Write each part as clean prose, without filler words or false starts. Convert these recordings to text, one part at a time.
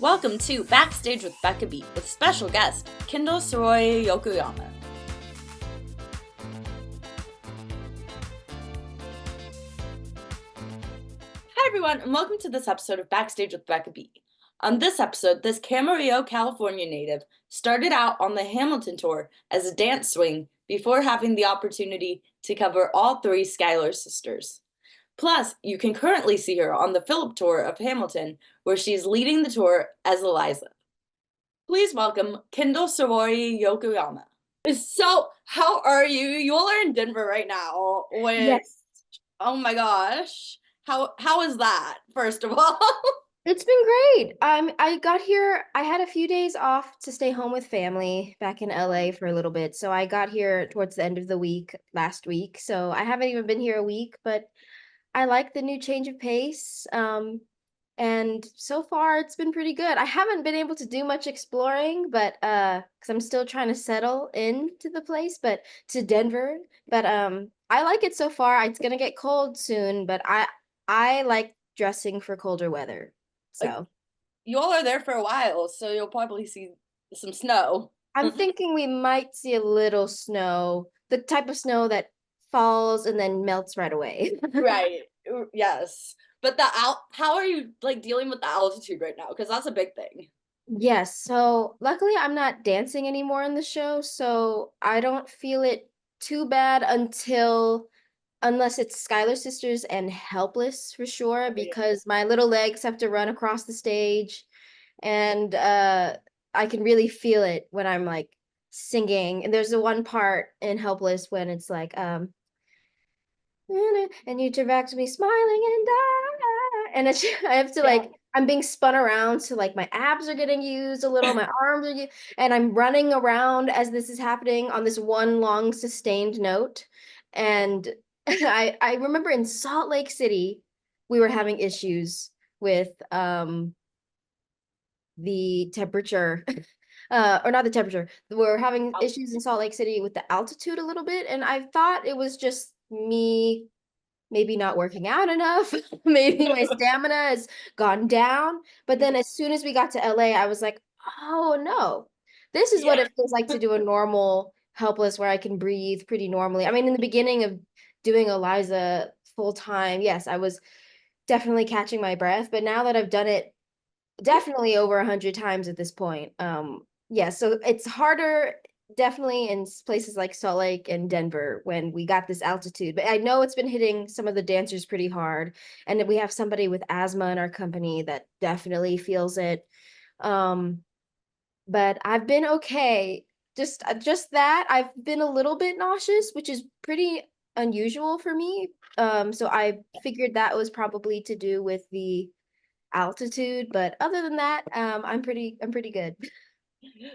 Welcome to Backstage with Becca B with special guest, Kendyl Sayuri Yokoyama. Hi everyone, and welcome to this episode of Backstage with Becca B. On this episode, this Camarillo, California native started out on the Hamilton Tour as a dance swing before having the opportunity to cover all three Schuyler sisters. Plus, you can currently see her on the Phillip Tour of Hamilton, where she's leading the tour as Eliza. Please welcome Kendyl Sayuri Yokoyama. So, how are you? You all are in Denver right now. Yes. Oh my gosh. How is that, first of all? It's been great. I got here, I had a few days off to stay home with family back in LA for a little bit. So I got here towards the end of the week last week. So I haven't even been here a week, but I like the new change of pace. And so far it's been pretty good. I haven't been able to do much exploring, but because I'm still trying to settle into the place, but to Denver. But I like it so far. It's gonna get cold soon, but I like dressing for colder weather. Like, So you all are there for a while, so you'll probably see some snow. I'm thinking we might see a little snow, the type of snow that falls and then melts right away. Right. Yes. But how are you like dealing with the altitude right now? Because that's a big thing. Yes, so luckily I'm not dancing anymore in the show, so I don't feel it too bad unless it's Schuyler Sisters and Helpless for sure, because my little legs have to run across the stage and I can really feel it when I'm like singing. And there's the one part in Helpless when it's like and you turn back to me smiling and it's I have to Yeah. like I'm being spun around, so like my abs are getting used a little, my arms are and I'm running around as this is happening on this one long sustained note. And I remember in Salt Lake City we were having issues with the temperature or not the temperature. We're having issues in Salt Lake City with the altitude a little bit, and I thought it was just me maybe not working out enough. Maybe my stamina has gone down. But then as soon as we got to LA, I was like, oh no, this is what Yeah. it feels like to do a normal helpless where I can breathe pretty normally. I mean, in the beginning of doing Eliza full time, yes, I was definitely catching my breath. But now that I've done it definitely over 100 times at this point, yeah, so it's harder definitely in places like Salt Lake and Denver when we got this altitude. But I know it's been hitting some of the dancers pretty hard. And we have somebody with asthma in our company that definitely feels it. Um, but I've been okay. Just that I've been a little bit nauseous, which is pretty unusual for me. So I figured that was probably to do with the altitude, but other than that, I'm pretty good.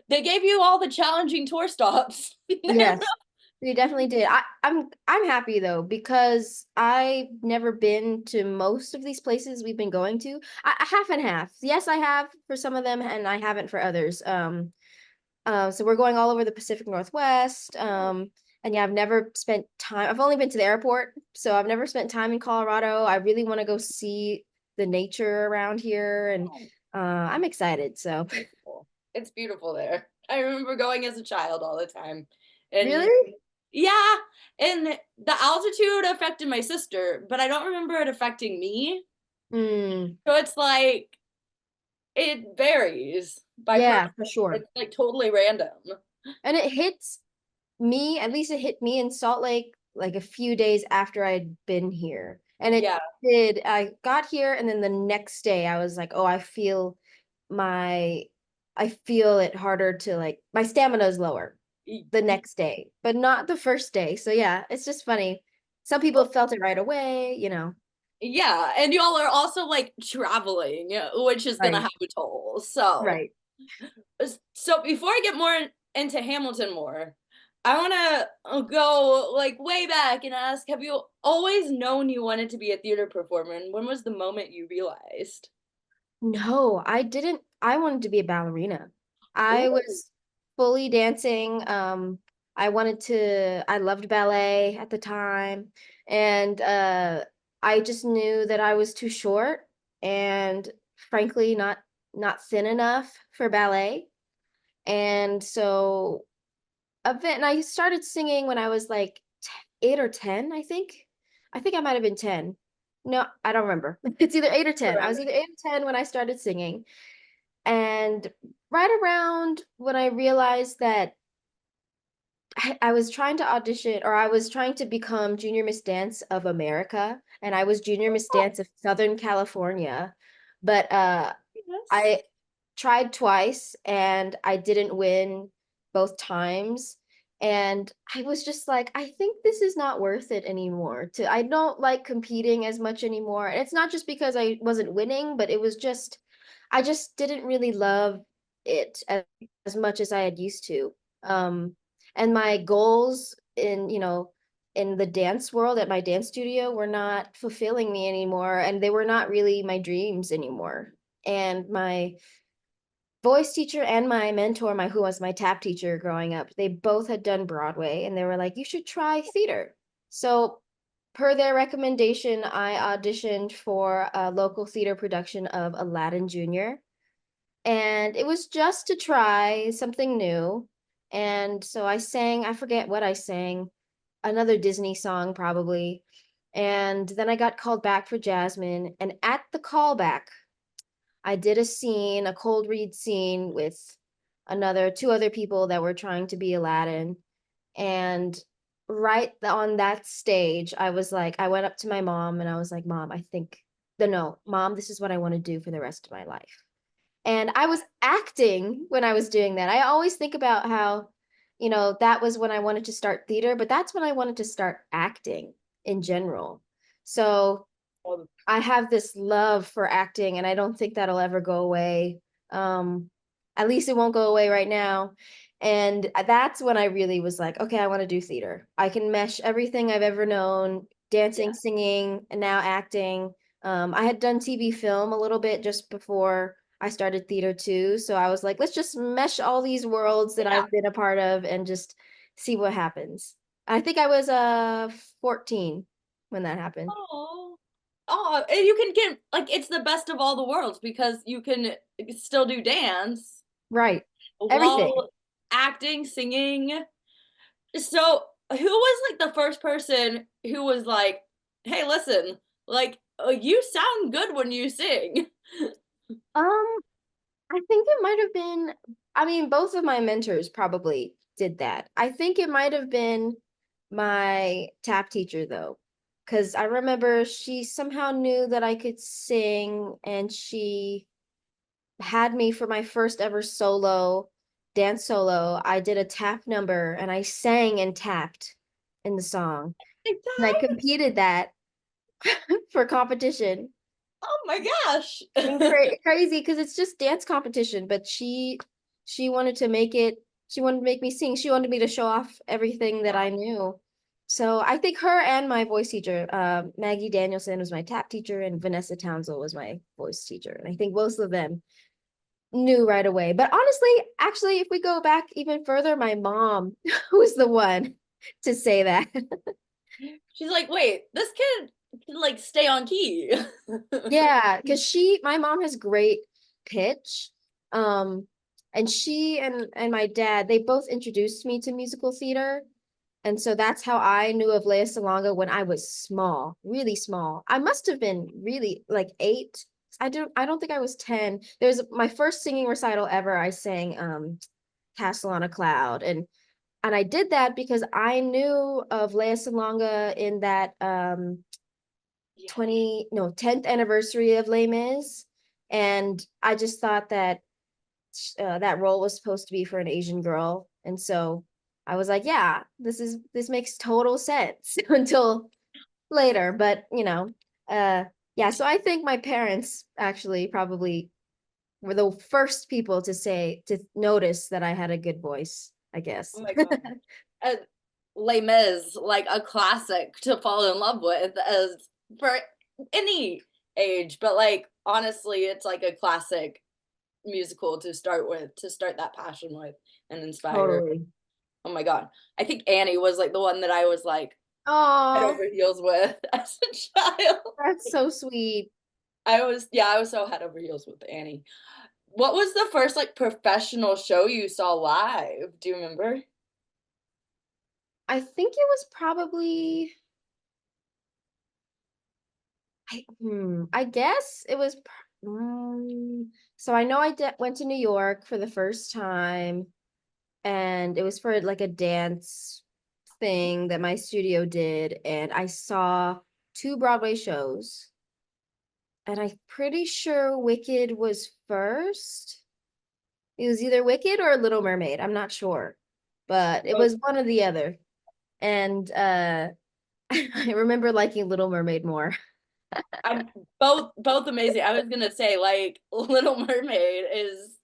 They gave you all the challenging tour stops. Yes, we definitely did. I'm happy though because I've never been to most of these places we've been going to. Half and half. Yes, I have for some of them, and I haven't for others. So we're going all over the Pacific Northwest. And yeah, I've never spent time. I've only been to the airport, so I've never spent time in Colorado. I really want to go see the nature around here, and I'm excited. So It's beautiful there. I remember going as a child all the time. And really, yeah, and the altitude affected my sister, but I don't remember it affecting me. mm, So it's like it varies by person. yeah, for sure. It's like totally random. And it hits me, at least it hit me in Salt Lake like a few days after I'd been here. And it Yeah. did, I got here and then the next day I was like, oh, my, I feel it harder to like, my stamina is lower the next day, but not the first day. So yeah, it's just funny. Some people felt it right away. Yeah, and y'all are also like traveling, which is gonna Right, have a toll. So, right. so before I get more into Hamilton more, I want to go like way back and ask, have you always known you wanted to be a theater performer? And when was the moment you realized? No, I didn't. I wanted to be a ballerina. I Ooh. was fully dancing. I loved ballet at the time. And I just knew that I was too short and frankly not not thin enough for ballet. And so and I started singing when I was like 8 or 10, I think. I think I might have been 10. No, I don't remember. It's either 8 or 10. I was either 8 or 10 when I started singing. And right around when I realized that I was trying to audition, or I was trying to become Junior Miss Dance of America, and I was Junior Miss Oh, Dance of Southern California. But yes. I tried twice and I didn't win both times. And I was just like, I think this is not worth it anymore. I don't like competing as much anymore. And it's not just because I wasn't winning, but it was just, I just didn't really love it as much as I had used to. Um, and my goals in the dance world at my dance studio were not fulfilling me anymore. And they were not really my dreams anymore. And my voice teacher and my mentor, who was my tap teacher growing up, they both had done Broadway and they were like, you should try theater. So, per their recommendation, I auditioned for a local theater production of Aladdin Jr. And it was just to try something new. And so I sang, I forget what I sang, another Disney song probably. And then I got called back for Jasmine. And at the callback, I did a scene, a cold read scene with two other people that were trying to be Aladdin. And right on that stage, I was like, I went up to my mom and I was like, Mom, I think, no, Mom, this is what I want to do for the rest of my life. And I was acting when I was doing that. I always think about how, that was when I wanted to start theater, but that's when I wanted to start acting in general. So Well, I have this love for acting and I don't think that'll ever go away. Um, at least it won't go away right now. And that's when I really was like, okay, I want to do theater. I can mesh everything I've ever known, yeah. dancing, singing, and now acting. I had done TV film a little bit just before I started theater too. So I was like, let's just mesh all these worlds that Yeah. I've been a part of and just see what happens. I think I was 14 when that happened. Oh. Oh, and you can get like it's the best of all the worlds because you can still do dance Right. Everything. while acting, singing. So, who was like the first person who was like, "Hey, listen, like you sound good when you sing." Um, I think it might have been, I mean, both of my mentors probably did that. I think it might have been my tap teacher though, because I remember she somehow knew that I could sing and she had me for my first ever dance solo. I did a tap number and I sang and tapped in the song. And I competed that for competition. Oh my gosh. And crazy because it's just dance competition, but she wanted to make it, she wanted to make me sing. She wanted me to show off everything that I knew. So I think her and my voice teacher, Maggie Danielson was my tap teacher and Vanessa Townsend was my voice teacher. And I think both of them knew right away. But honestly, actually, if we go back even further, my mom was the one to say that. She's like, "Wait, this kid can like stay on key." Yeah, because my mom has great pitch. Um, and she and my dad, they both introduced me to musical theater. And so that's how I knew of Lea Salonga when I was small, really small. I must have been really like 8. I don't think I was 10. There's my first singing recital ever. I sang Castle on a Cloud. And I did that because I knew of Lea Salonga in that 10th anniversary of Les Mis. And I just thought that that role was supposed to be for an Asian girl. And so I was like, yeah, this makes total sense until later. But yeah, so I think my parents actually probably were the first people to notice that I had a good voice, I Oh guess. my god. Uh, Les Mis, like a classic to fall in love with as for any age, but like honestly, it's like a classic musical to start with, to start that passion with and inspire. Totally. Oh my god. I think Annie was like the one that I was like head Oh, over heels with as a child. that's so sweet. I was, yeah, I was so head over heels with Annie. What was the first like professional show you saw live? Do you remember? I think it was probably I guess it was so I know went to New York for the first time, and it was for like a dance thing that my studio did, and I saw two Broadway shows, and I'm pretty sure Wicked was first. It was either Wicked or Little Mermaid. I'm not sure, but it Both, was one or the other. And I remember liking Little Mermaid more. I'm both amazing. I was gonna say like Little Mermaid is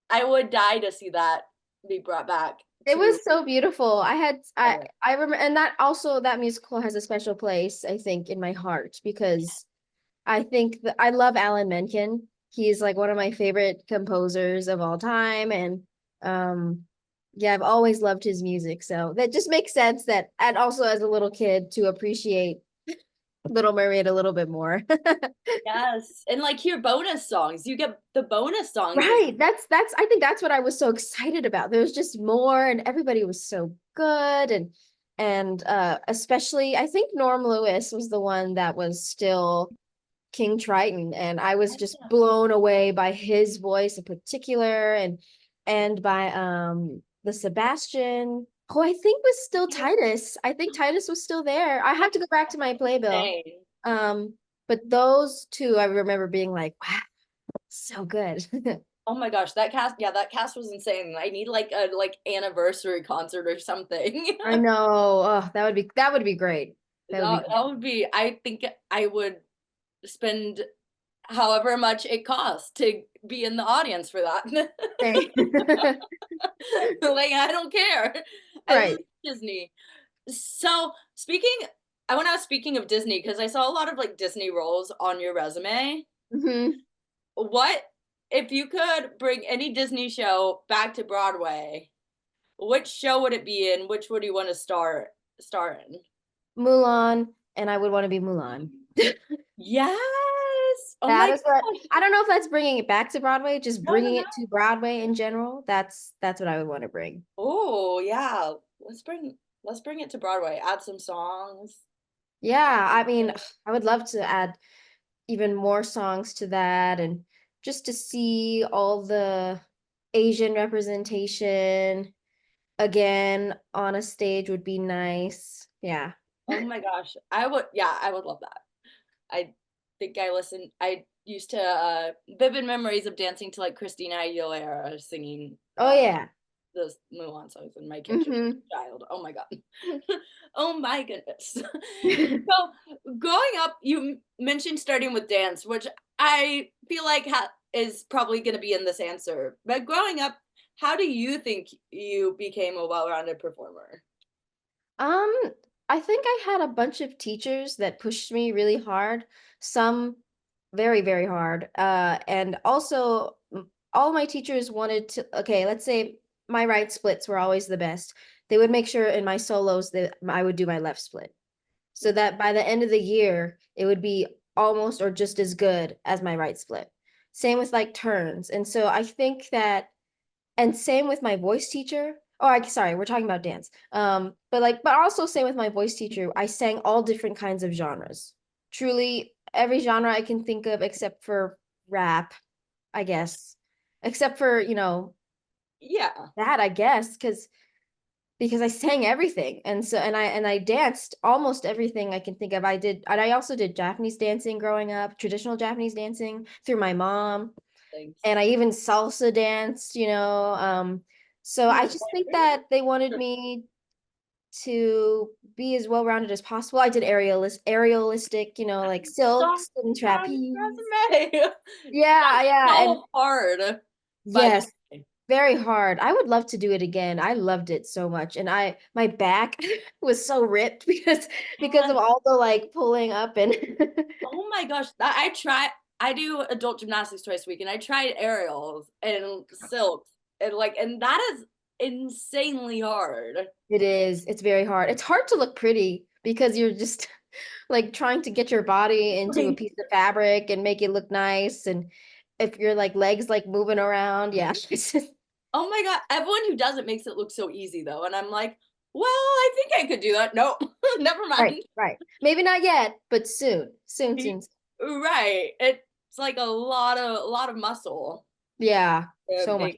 I would die to see that be brought back It to was so beautiful. ever. I remember, and that also, that musical has a special place, I think, in my heart, because I think that I love Alan Menken. He's like one of my favorite composers of all time, and um yeah, I've always loved his music. So that just makes sense that, and also as a little kid, to appreciate Little Mermaid a little bit more. Yes. And like hear bonus songs. You get the bonus songs as Right. That's I think that's what I was so excited about. There was just more, and everybody was so good, and especially I think Norm Lewis was the one that was still King Triton, and I was just blown away by his voice in particular, and by the Sebastian, who I think was still he was Titus. I think Titus was still there. I have to go back to my playbill. insane. Um, but those two I remember being like, wow, so good. Oh my gosh, that cast, yeah, that cast was insane. I need like a like anniversary concert or something. I know. Oh, that would be great. That would be That would be, I think I would spend however much it costs to be in the audience for that. great. Like I don't care. I love Right. Disney. So speaking, I want to ask, speaking of Disney, because I saw a lot of like Disney roles on your resume. Hmm. What if you could bring any Disney show back to Broadway? Which show would it be in? Which would you want to star in? Mulan, and I would want to be Mulan. Yes. Oh That my is what gosh. I don't know if that's bringing it back to Broadway, just No, no, bringing no. it to Broadway in general. That's what I would want to bring. Oh, yeah. Let's bring it to Broadway. Add some songs. Yeah, I mean, I would love to add even more songs to that, and just to see all the Asian representation again on a stage would be nice. Yeah. Oh my gosh. I would love that. I think I used to vivid memories of dancing to like Christina Aguilera singing Oh yeah. the Mulan songs in my kitchen as Hmm. a child. Oh my god. Oh my goodness. So growing up, you mentioned starting with dance, which I feel like is probably going to be in this answer. But growing up, how do you think you became a well-rounded performer? Um, I think I had a bunch of teachers that pushed me really hard, some very, very hard. And also all my teachers wanted to, okay, let's say my right splits were always the best. They would make sure in my solos that I would do my left split, so that by the end of the year, it would be almost or just as good as my right split. Same with like turns. And so I think that, and same with my voice teacher. Oh, sorry, we're talking about dance. But also same with my voice teacher. I sang all different kinds of genres. Truly every genre I can think of except for rap, I guess. Except for, Yeah, that, I guess, because I sang everything. And so, and I danced almost everything I can think of. And I also did Japanese dancing growing up, traditional Japanese dancing through my mom, thanks. and I even salsa danced. So Oh I my just think that they wanted me to be as well-rounded as possible. I did aerialistic, like Saw silks and on trapeze. resume. Yeah, That's yeah. And so hard, by the yes, way. very hard. I would love to do it again. I loved it so much. And my back was so ripped because Yes. of all the like pulling up and Oh my gosh. I do adult gymnastics twice a week and I tried aerials and silks and that is insanely hard. it's very hard. It's hard to look pretty because you're just like trying to get your body into a Like, piece of fabric and make it look nice. And if your like legs like moving around. Yeah. Oh my God. Everyone who does it makes it look so easy though. And I'm like, well, I think I could do that. Nope. Never Right, mind. right. Maybe not yet, but soon. Soon, soon. Right. It's like a lot of muscle Yeah, to so much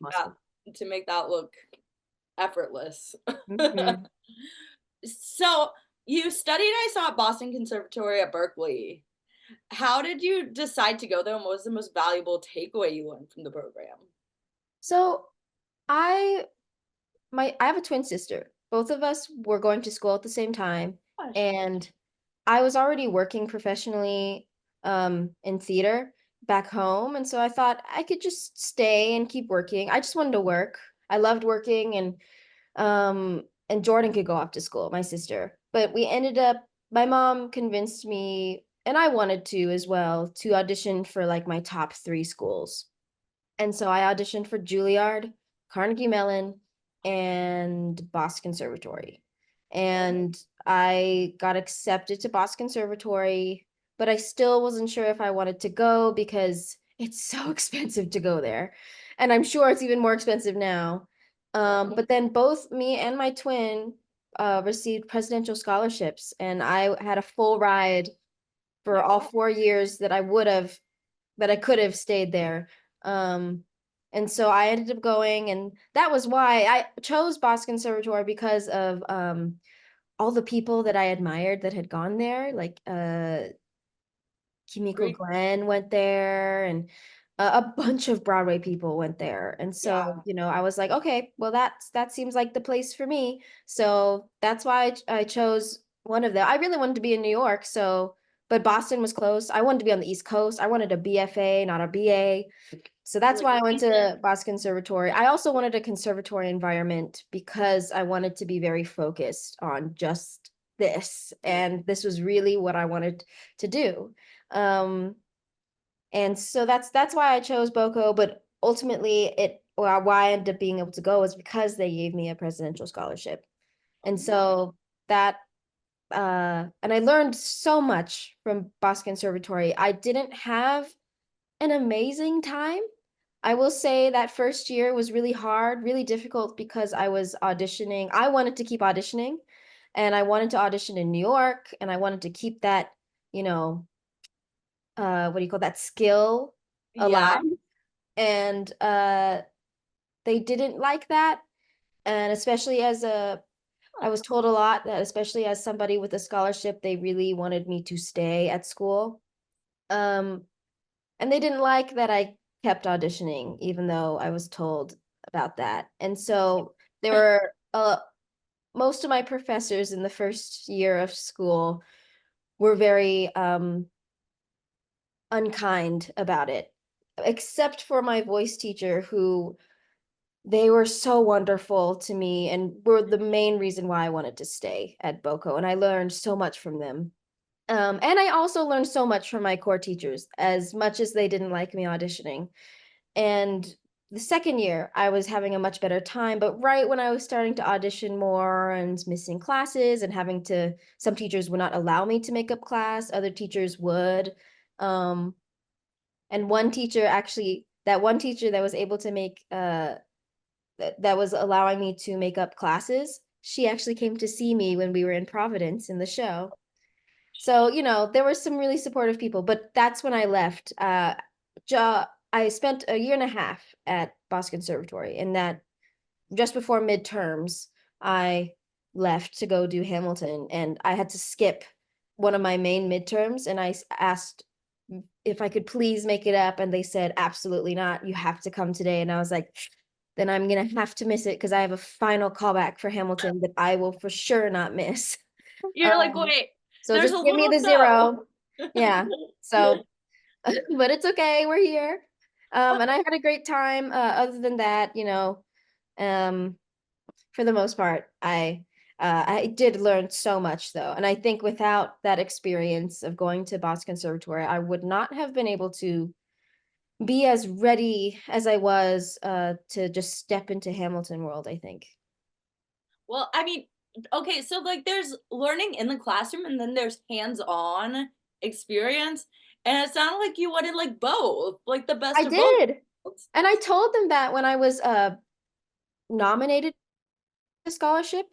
make that muscle. look effortless. Hmm. So you studied, I saw at Boston Conservatory at Berkeley. How did you decide to go there, and what was the most valuable takeaway you learned from the program? So I I have a twin sister. Both of us were going to school at the same time, Gosh, and I was already working professionally in theater back home, and so I thought I could just stay and keep working. I just wanted to work. I loved working, and Jordan could go off to school, my sister. But we ended up my mom convinced me, and I wanted to as well, to audition for like my top 3 schools. And so I auditioned for Juilliard, Carnegie Mellon, and Boston Conservatory. And I got accepted to Boston Conservatory, but I still wasn't sure if I wanted to go because it's so expensive to go there. And I'm sure it's even more expensive now. But then both me and my twin received presidential scholarships, and I had a full ride for all 4 years that I could have stayed there. Um, and so I ended up going, and that was why I chose Boston Conservatory because of all the people that I admired that had gone there, like Kimiko great. Glenn went there, and a bunch of Broadway people went there. And so, Yeah, I was like, okay, well, that seems like the place for me. So that's why I chose one of them. I really wanted to be in New York, so but Boston was close. I wanted to be on the East Coast. I wanted a BFA, not a BA. So that's why I went location. to Boston Conservatory. I also wanted a conservatory environment because I wanted to be very focused on just this. And this was really what I wanted to do. Um, and so that's why I chose Boko, but ultimately why I ended up being able to go is because they gave me a presidential scholarship. And so that and I learned so much from Boston Conservatory. I didn't have an amazing time. I will say that first year was really hard, really difficult because I was auditioning. I wanted to keep auditioning, and I wanted to audition in New York, and I wanted to keep that, you know, what do you call that skill alive. Yeah. And they didn't like that. And especially I was told a lot that especially as somebody with a scholarship, they really wanted me to stay at school. Um, and they didn't like that I kept auditioning, even though I was told about that. And so there were most of my professors in the first year of school were very unkind about it, except for my voice teacher, who they were so wonderful to me and were the main reason why I wanted to stay at Boko. And I learned so much from them. And I also learned so much from my core teachers, as much as they didn't like me auditioning. And the second year, I was having a much better time. But right when I was starting to audition more and missing classes and having to, some teachers would not allow me to make up class, other teachers would. Um, and one teacher actually, that one teacher that was able to make, that was allowing me to make up classes, she actually came to see me when we were in Providence in the show. So, there were some really supportive people, but that's when I left. I spent a year and a half at Boston Conservatory, and that just before midterms, I left to go do Hamilton, and I had to skip one of my main midterms, and I asked if I could please make it up, and they said, absolutely not. You have to come today. And I was like, then I'm gonna have to miss it because I have a final callback for Hamilton that I will for sure not miss. You're like, Um, wait, so there's just a give me little the no. 0. Yeah. So, but it's okay. We're here. And I had a great time. Other than that, um, for the most part, I did learn so much though. And I think without that experience of going to Boston Conservatory, I would not have been able to be as ready as I was to just step into Hamilton world, I think. Well, I mean, okay, so like there's learning in the classroom and then there's hands-on experience. And it sounded like you wanted like both, like the I best of both did. worlds. And I told them that when I was nominated the scholarship,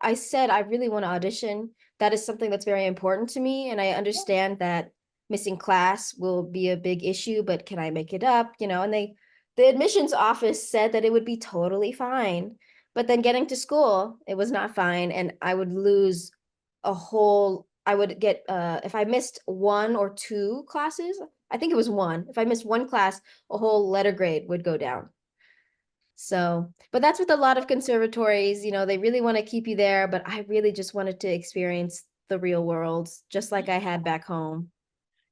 I said I really want to audition. That is something that's very important to me. And I understand that missing class will be a big issue, but can I make it up? And the admissions office said that it would be totally fine. But then getting to school, it was not fine. And I would lose I would get, if I missed one or two classes, I think it was one. If I missed one class, a whole letter grade would go down. So, but that's with a lot of conservatories, they really want to keep you there, but I really just wanted to experience the real world, just like I had back home.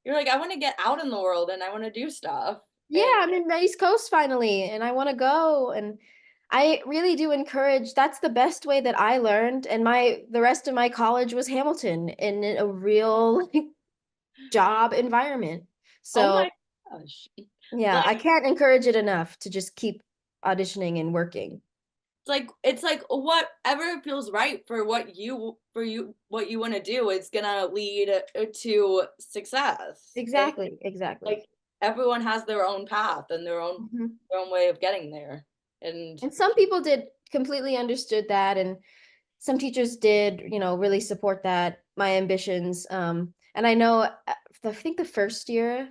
You're like, I want to get out in the world and I want to do stuff. Yeah, And I'm in the East Coast finally, and I want to go. And I really do encourage, that's the best way that I learned. And the rest of my college was Hamilton in a real like, job environment. oh So, my gosh. yeah, Like I can't encourage it enough to just keep auditioning and working. it's like whatever feels right for what you want to do is gonna lead to success. And Exactly, exactly. like everyone has their own path and Mhm. their own way of getting there. And And some people did completely understood that, and some teachers did, really support that, my ambitions. And I know, I think the first year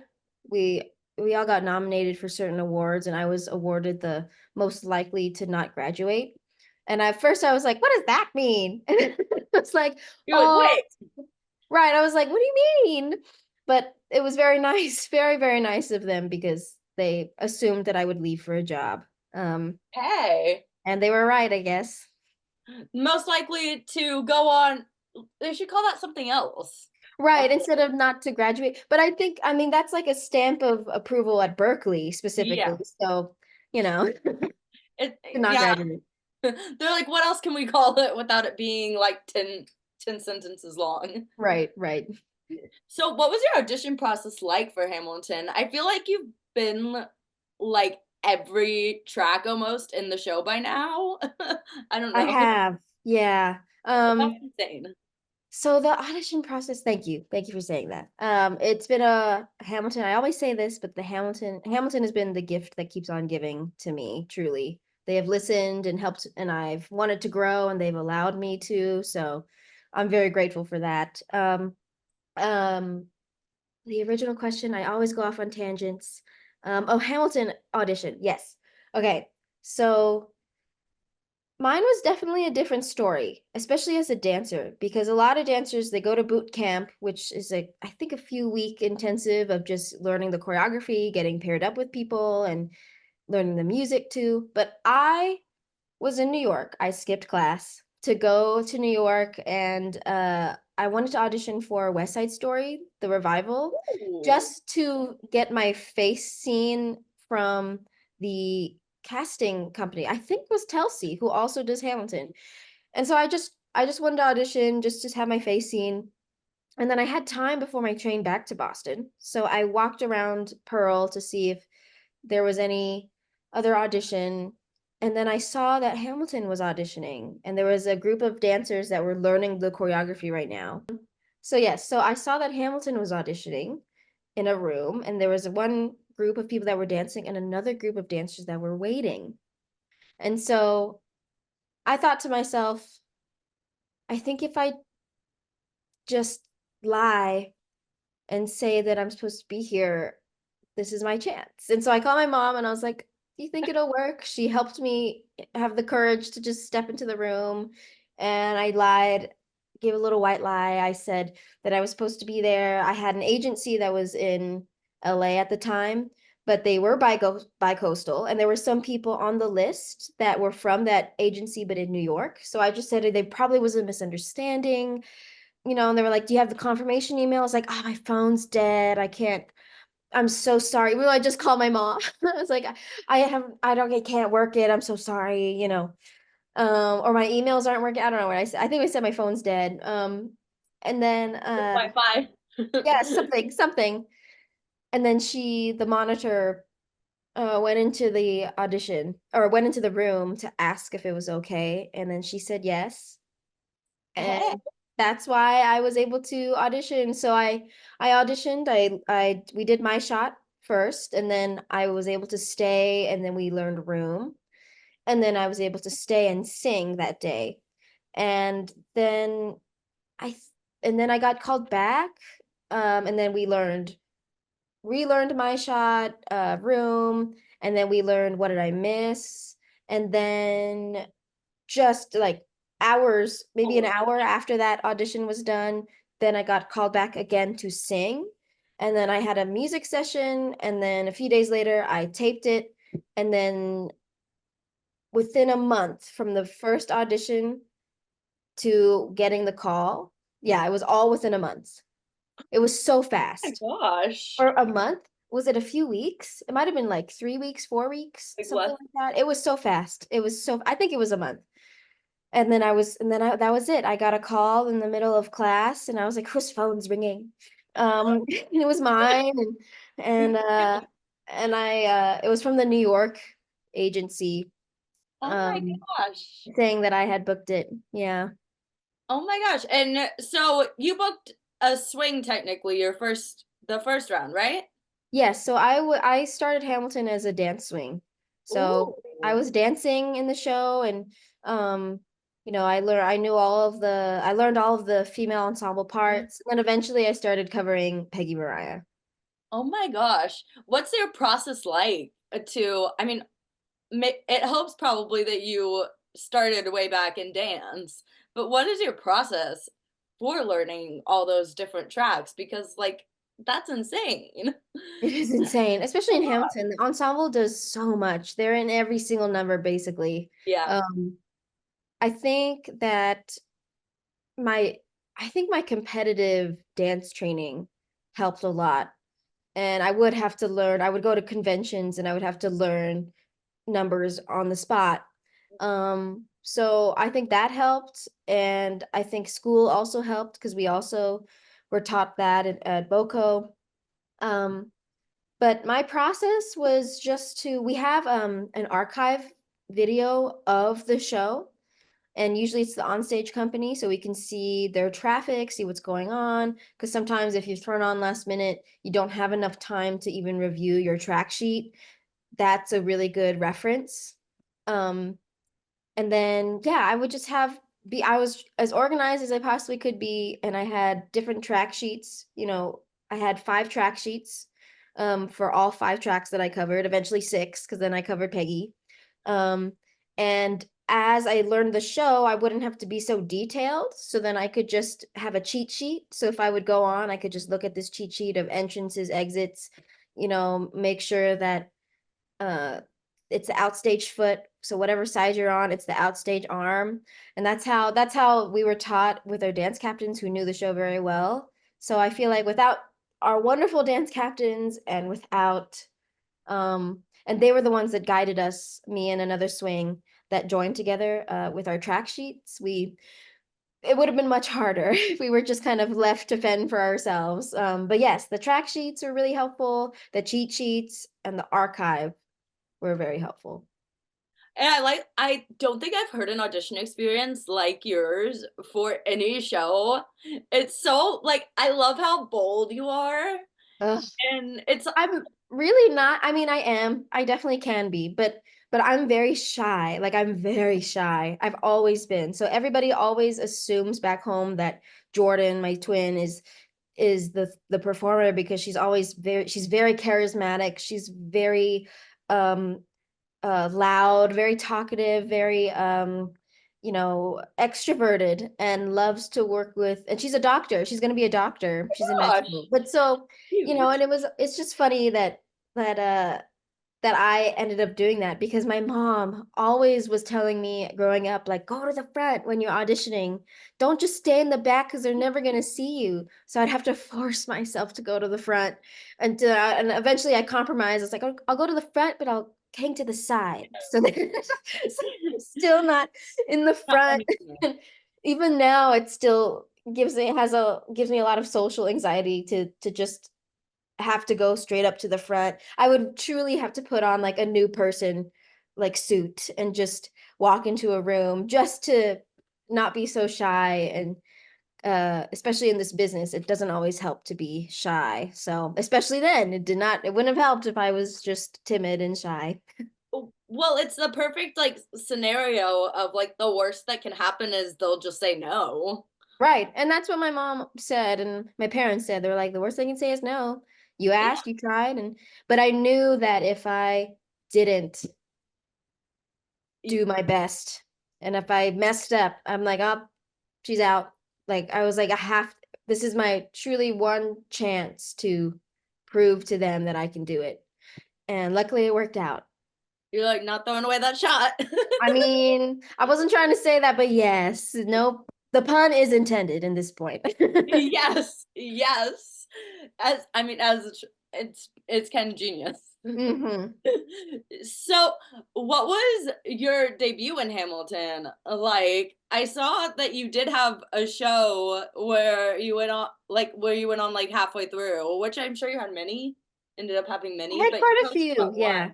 we all got nominated for certain awards, and I was awarded the most likely to not graduate. And at first I was like, what does that mean? And it's like, you're like, oh, wait, right. I was like, what do you mean? But it was very nice, very, very nice of them because they assumed that I would leave for a job. Um, hey, and they were right, I guess. most likely to go on, they should call that something else. I Right, instead of not to graduate. But I mean, that's like a stamp of approval at Berkeley Yeah. specifically. So, you know, It to not yeah. graduate. They're like, what else can we call it without it being like 10 sentences long? Right, right. So, what was your audition process like for Hamilton? I feel like you've been like every track almost in the show by now. I don't I know. have. Yeah. That's insane. So the audition process, thank you. Thank you for saying that. It's been a Hamilton. I always say this, but the Hamilton has been the gift that keeps on giving to me, truly. They have listened and helped, and I've wanted to grow, and they've allowed me to. So I'm very grateful for that. Um, the original question, I always go off on tangents. Oh, Hamilton audition. Yes. Okay. So mine was definitely a different story, especially as a dancer, because a lot of dancers they go to boot camp, which is I think a few week intensive of just learning the choreography, getting paired up with people and learning the music too. But I was in New York. I skipped class to go to New York, and I wanted to audition for West Side Story, the revival, Ooh. just to get my face seen from the casting company. I think it was Telsey, who also does Hamilton. And so I just wanted to audition just to have my face seen. And then I had time before my train back to Boston. So I walked around Pearl to see if there was any other audition. And then I saw that Hamilton was auditioning, and there was a group of dancers that were learning the choreography right now. So, yes, so I saw that Hamilton was auditioning in a room, and there was one group of people that were dancing and another group of dancers that were waiting. And so I thought to myself, I think if I just lie and say that I'm supposed to be here, this is my chance. And so I called my mom and I was like, do you think it'll work? She helped me have the courage to just step into the room. And I lied, gave a little white lie. I said that I was supposed to be there. I had an agency that was in LA at the time, but they were bi-coastal. And there were some people on the list that were from that agency, but in New York. So I just said they probably was a misunderstanding, and they were like, do you have the confirmation email? I was like, oh, my phone's dead. I'm so sorry. Well, I just called my mom. I was like, I can't work it. I'm so sorry, or my emails aren't working. I don't know what I said. I think I said my phone's dead. And then, Wi-Fi. yeah, something. And then the monitor, went into the audition or went into the room to ask if it was okay. And then she said yes. And Hey. that's why I was able to audition. So I auditioned. I we did my shot first, and then I was able to stay, and then we learned room, and then I was able to stay and sing that day. And then I th- and then I got called back. And then we relearned my shot, room, and then we learned what did I miss, and then just like hours, maybe an Oh, hour after that audition was done, then I got called back again to sing. And then I had a music session. And then a few days later, I taped it. And then within a month from the first audition to getting the call, yeah, it was all within a month. It was so my fast. gosh. Or a month? Was it a few weeks? It might have been like 3 weeks, 4 weeks, Like something less. like that. It was so fast. It was so, I think it was a month. That was it. I got a call in the middle of class and I was like, whose phone's ringing? And it was mine and it was from the New York agency Oh my um gosh. saying that I had booked it. Yeah. Oh my gosh. And so you booked a swing technically the first round, right? Yes, so I started Hamilton as a dance swing. So I Ooh. was dancing in the show and um I learned all of the female ensemble parts. And then eventually I started covering Peggy Mariah. Oh my gosh. What's your process like to, I mean, it helps probably that you started way back in dance, but what is your process for learning all those different tracks? Because, like, that's insane. It is insane, especially in Hamilton. The ensemble does so much. They're in every single number basically. Yeah. Um I think that my I think my competitive dance training helped a lot. And I would go to conventions and I would have to learn numbers on the spot. So I think that helped. And I think school also helped because we also were taught that at BOCO. Um, but my process was just we have an archive video of the show, and usually it's the onstage company, so we can see their traffic, see what's going on. Because sometimes if you're thrown on last minute, you don't have enough time to even review your track sheet. That's a really good reference. Um, and then yeah, I would just have be I was as organized as I possibly could be, and I had different track sheets. I had 5 track sheets for all 5 tracks that I covered, eventually 6, because then I covered Peggy. Um, and as I learned the show, I wouldn't have to be so detailed. So then I could just have a cheat sheet. So if I would go on, I could just look at this cheat sheet of entrances, exits, make sure that uh it's the outstage foot. So whatever side you're on, it's the outstage arm. And that's how we were taught with our dance captains who knew the show very well. So I feel like without our wonderful dance captains and they were the ones that guided us, me and another swing that joined together with our track sheets. It would have been much harder if we were just kind of left to fend for ourselves. But yes, the track sheets were really helpful. The cheat sheets and the archive were very helpful. And I don't think I've heard an audition experience like yours for any show. It's so, like, I love how bold you are. Ugh. And it's I'm really not. I mean, I am. I definitely can be, but I'm very shy. Like I'm very shy. I've always been. So everybody always assumes back home that Jordan, my twin, is the performer because she's very charismatic. She's very um loud, very talkative, very extroverted and loves to work with, and she's a doctor. She's going to be a doctor. She's in med school. gosh, But so, huge. and it's just funny that uh that I ended up doing that because my mom always was telling me growing up, like, go to the front when you're auditioning. Don't just stay in the back because they're never going to see you. So I'd have to force myself to go to the front. And eventually I compromised. It's like, I'll go to the front, but I'll hang to the side. So, so I'm still not in the Not front. anything. And even now, it still gives me a lot of social anxiety to just have to go straight up to the front. I would truly have to put on like a new person like suit and just walk into a room just to not be so shy. And especially in this business, it doesn't always help to be shy. So, especially then, it wouldn't have helped if I was just timid and shy. Well, it's the perfect like scenario of like the worst that can happen is they'll just say no. Right. And that's what my mom said and my parents said. They were like, the worst they can say is no. You Yeah. asked, you tried, and but I knew that if I didn't do my best and if I messed up, I'm like, oh, she's out. Like I was like, this is my truly one chance to prove to them that I can do it. And luckily it worked out. You're like not throwing away that shot. I mean, I wasn't trying to say that, but yes, no, the pun is intended in this point. Yes, yes. As I mean, as it's kind of genius. Hmm. So, what was your debut in Hamilton like? I saw that you did have a show where you went on, like halfway through, which I'm sure you had many. Ended up having I many, had but quite you a hosted few, but one yeah.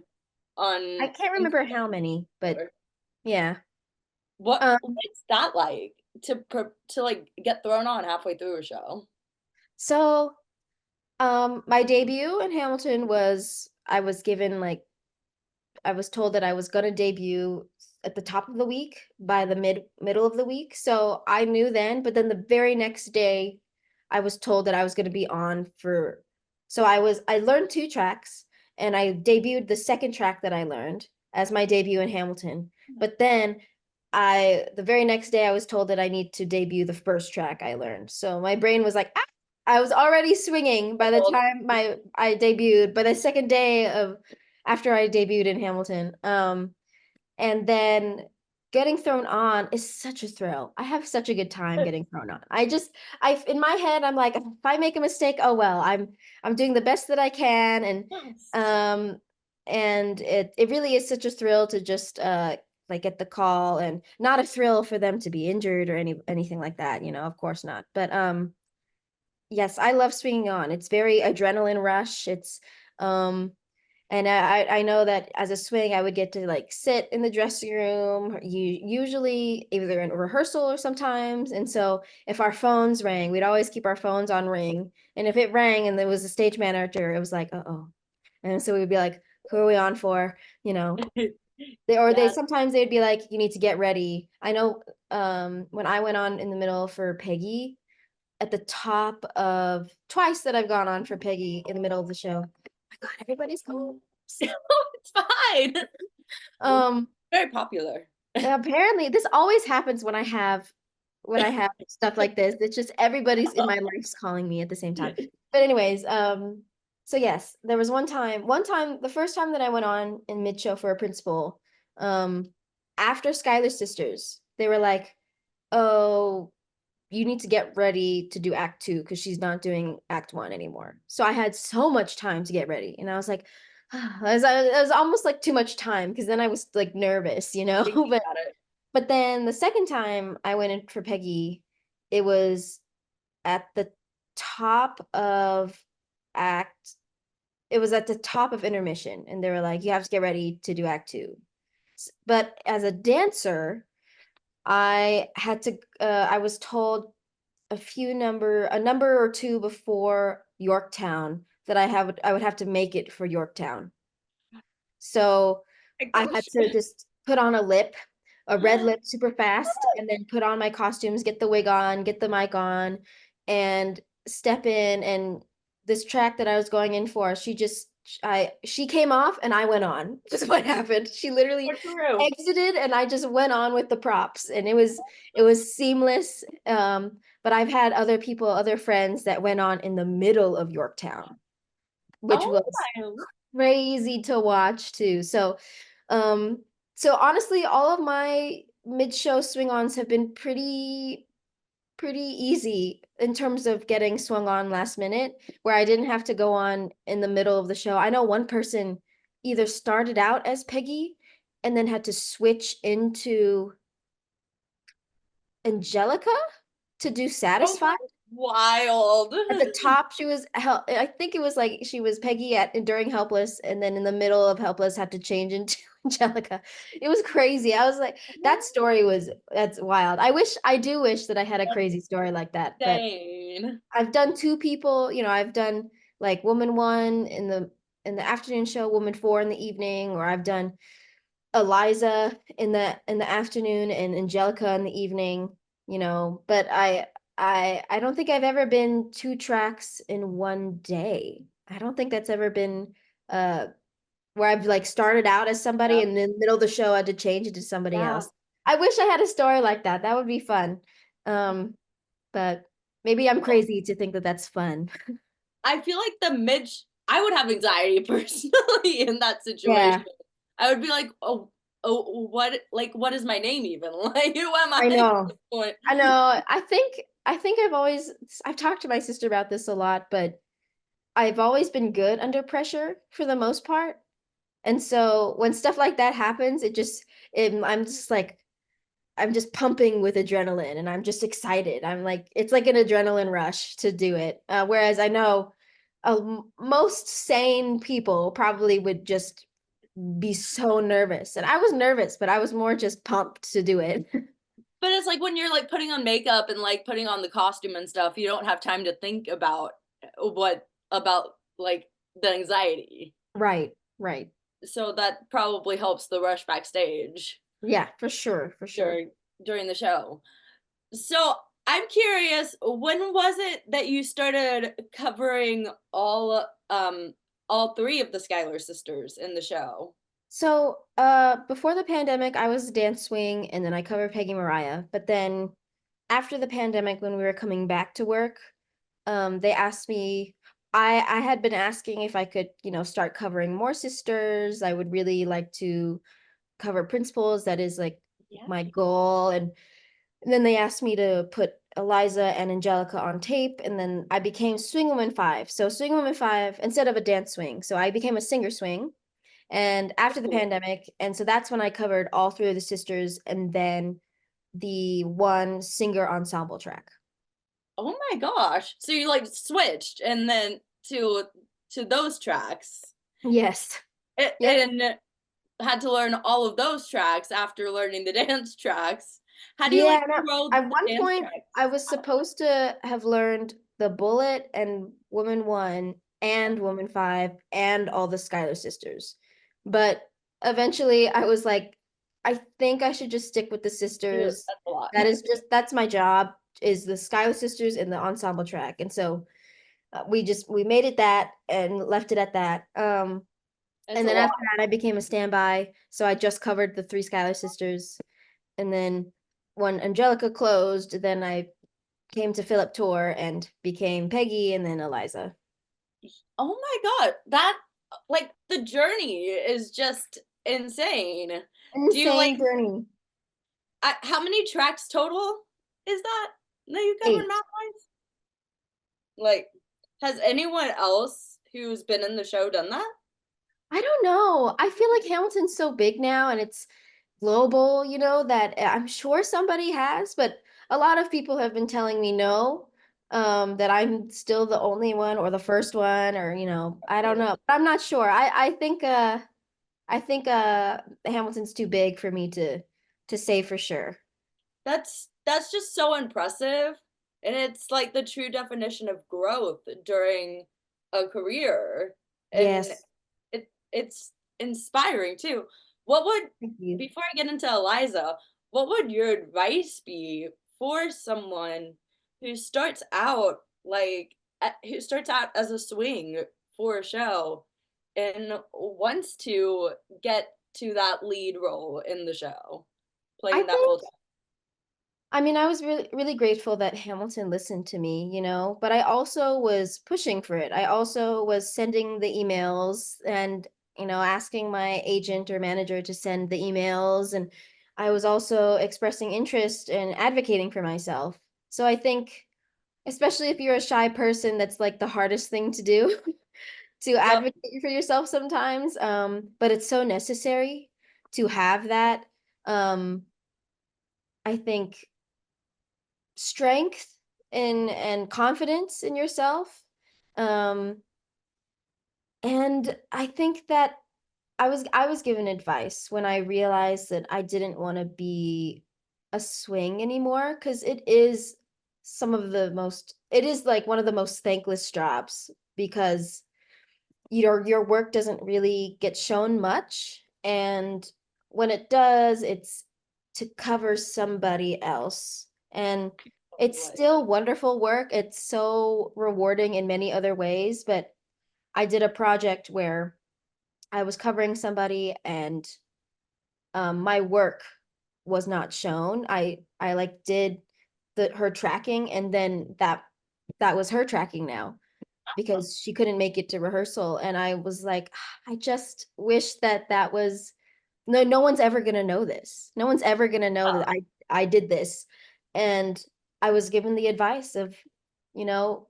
I on can't remember how Instagram. many, but yeah. What's that like to like get thrown on halfway through a show? So my debut in Hamilton was I was given like I was told that I was gonna debut at the top of the week by the middle of the week. So I knew then, but then the very next day I was told that I was gonna be on for so I learned two tracks and I debuted the second track that I learned as my debut in Hamilton. But then the very next day I was told that I need to debut the first track I learned. So my brain was like, ah! I was already swinging by the time my I debuted. By the second day of after I debuted in Hamilton. And then getting thrown on is such a thrill. I have such a good time getting thrown on. I in my head I'm like if I make a mistake, oh well, I'm doing the best that I can Yes. um and it really is such a thrill to just like get the call and not a thrill for them to be injured or anything like that, of course not. But yes, I love swinging on. It's very adrenaline rush. Um and I know that as a swing, I would get to like sit in the dressing room, usually either in rehearsal or sometimes. And so if our phones rang, we'd always keep our phones on ring. And if it rang and there was a stage manager, it was like, uh-oh. And so we'd be like, who are we on for? You know, they Yes. sometimes they'd be like, you need to get ready. I know when I went on in the middle for Peggy, at the top of twice that I've gone on for Peggy in the middle of the show. Oh my God, everybody's going. It's fine. Um, Very popular. apparently this always happens when I have stuff like this. It's just everybody's in my life's calling me at the same time. But anyways, so yes, there was the first time that I went on in mid-show for a principal, um, after Schuyler's sisters, they were like, oh, you need to get ready to do act two because she's not doing act one anymore. So I had so much time to get ready. And I was like, it was almost like too much time because then I was like nervous, Thinking but about it. but then the second time I went in for Peggy, it was at the top of act, it was at the top of intermission. And they were like, you have to get ready to do act two. But as a dancer, I was told a number or two before Yorktown that I would have to make it for Yorktown. So My I had gosh. to just put on a red lip super fast, and then put on my costumes, get the wig on, get the mic on, and step in. And this track that I was going in for, she came off and I went on. Just what happened. She literally We're through. exited and I just went on with the props, and it was seamless. But I've had other friends that went on in the middle of Yorktown, which Oh was my. crazy to watch too. Um, so honestly, all of my mid-show swing-ons have been pretty easy in terms of getting swung on last minute, where I didn't have to go on in the middle of the show. I know one person either started out as Peggy and then had to switch into Angelica to do Oh, Satisfied. Wild. At the top, she was I think it was like she was Peggy at during Helpless, and then in the middle of Helpless had to change into Angelica. It was crazy. I was like, that story was that's wild. I do wish that I had a That's crazy story like that. But insane. I've done two people, I've done like Woman One in the afternoon show, Woman Four in the evening, or I've done Eliza in the afternoon and Angelica in the evening, but I don't think I've ever been two tracks in one day. I don't think that's ever been uh where I've like started out as somebody Yeah. and in the middle of the show I had to change it to somebody Yeah. else. I wish I had a story like that. That would be fun. Um, but maybe I'm crazy to think that that's fun. I feel like I would have anxiety personally in that situation. Yeah, I would be like, oh, what is my name even? Like, who am I I at know. this point? I know. I think I've talked to my sister about this a lot, but I've always been good under pressure for the most part. And so when stuff like that happens, I'm just like I'm just pumping with adrenaline and I'm just excited. I'm like it's like an adrenaline rush to do it. Whereas I know most sane people probably would just be so nervous. And I was nervous, but I was more just pumped to do it. But it's like when you're like putting on makeup and like putting on the costume and stuff, you don't have time to think about like the anxiety. Right, right. So that probably helps the rush backstage Yeah, for sure, for sure. during during the show. So I'm curious, when was it that you started covering all three of the Schuyler sisters in the show? So, before the pandemic, I was dance swing and then I covered Peggy Mariah. But then after the pandemic, when we were coming back to work, they asked me, I had been asking if I could, start covering more sisters. I would really like to cover principals. That is like Yeah. my goal. And then they asked me to put Eliza and Angelica on tape, and then I became Swing Woman 5. So Swing Woman 5 instead of a dance swing. So I became a singer swing. And after the Cool. pandemic, and so that's when I covered all three of the sisters and then the one singer ensemble track. Oh my gosh. So you like switched and then to those tracks. Yes. Yep. And had to learn all of those tracks after learning the dance tracks. How do you like Yeah, no. throw At the one dance point, tracks? I was supposed to have learned the Bullet and Woman One and Woman Five and all the Schuyler sisters. But eventually I was like, I think I should just stick with the Ew, sisters. that's a lot. That's my job, is the Schuyler sisters and the ensemble track. And so we made it that and left it at that. It's And a then lot. after that, I became a standby. So I just covered the three Schuyler sisters. And then when Angelica closed, then I came to Phillip Tour and became Peggy and then Eliza. Oh my god, that like the journey is just insane. Do you like Insane journey. how many tracks total is that you covered 8. math wise? Like, has anyone else who's been in the show done that? I don't know. I feel like Hamilton's so big now and it's global, that I'm sure somebody has, but a lot of people have been telling me no, that I'm still the only one or the first one, or, I don't know. I'm not sure. I think Hamilton's too big for me to say for sure. That's just so impressive. And it's like the true definition of growth during a career. And Yes. it's inspiring too. What would Thank you. before I get into Eliza, what would your advice be for someone who starts out who starts out as a swing for a show and wants to get to that lead role in the show, I playing that think full time? I mean, I was really, really grateful that Hamilton listened to me, but I also was pushing for it. I also was sending the emails and, asking my agent or manager to send the emails. And I was also expressing interest and advocating for myself. So I think, especially if you're a shy person, that's like the hardest thing to do to Yep. advocate for yourself sometimes. But it's so necessary to have that. Um, I think strength and confidence in yourself. Um, and I think that I was given advice when I realized that I didn't want to be a swing anymore, because it is like one of the most thankless jobs, because your work doesn't really get shown much, and when it does, it's to cover somebody else. And it's Right. still wonderful work. It's so rewarding in many other ways, but I did a project where I was covering somebody, and my work was not shown. I like did the her tracking, and then that was her tracking now, because she couldn't make it to rehearsal, and I was like, I just wish that that was no one's ever going to know this. No one's ever going to know that I did this. And I was given the advice of, you know,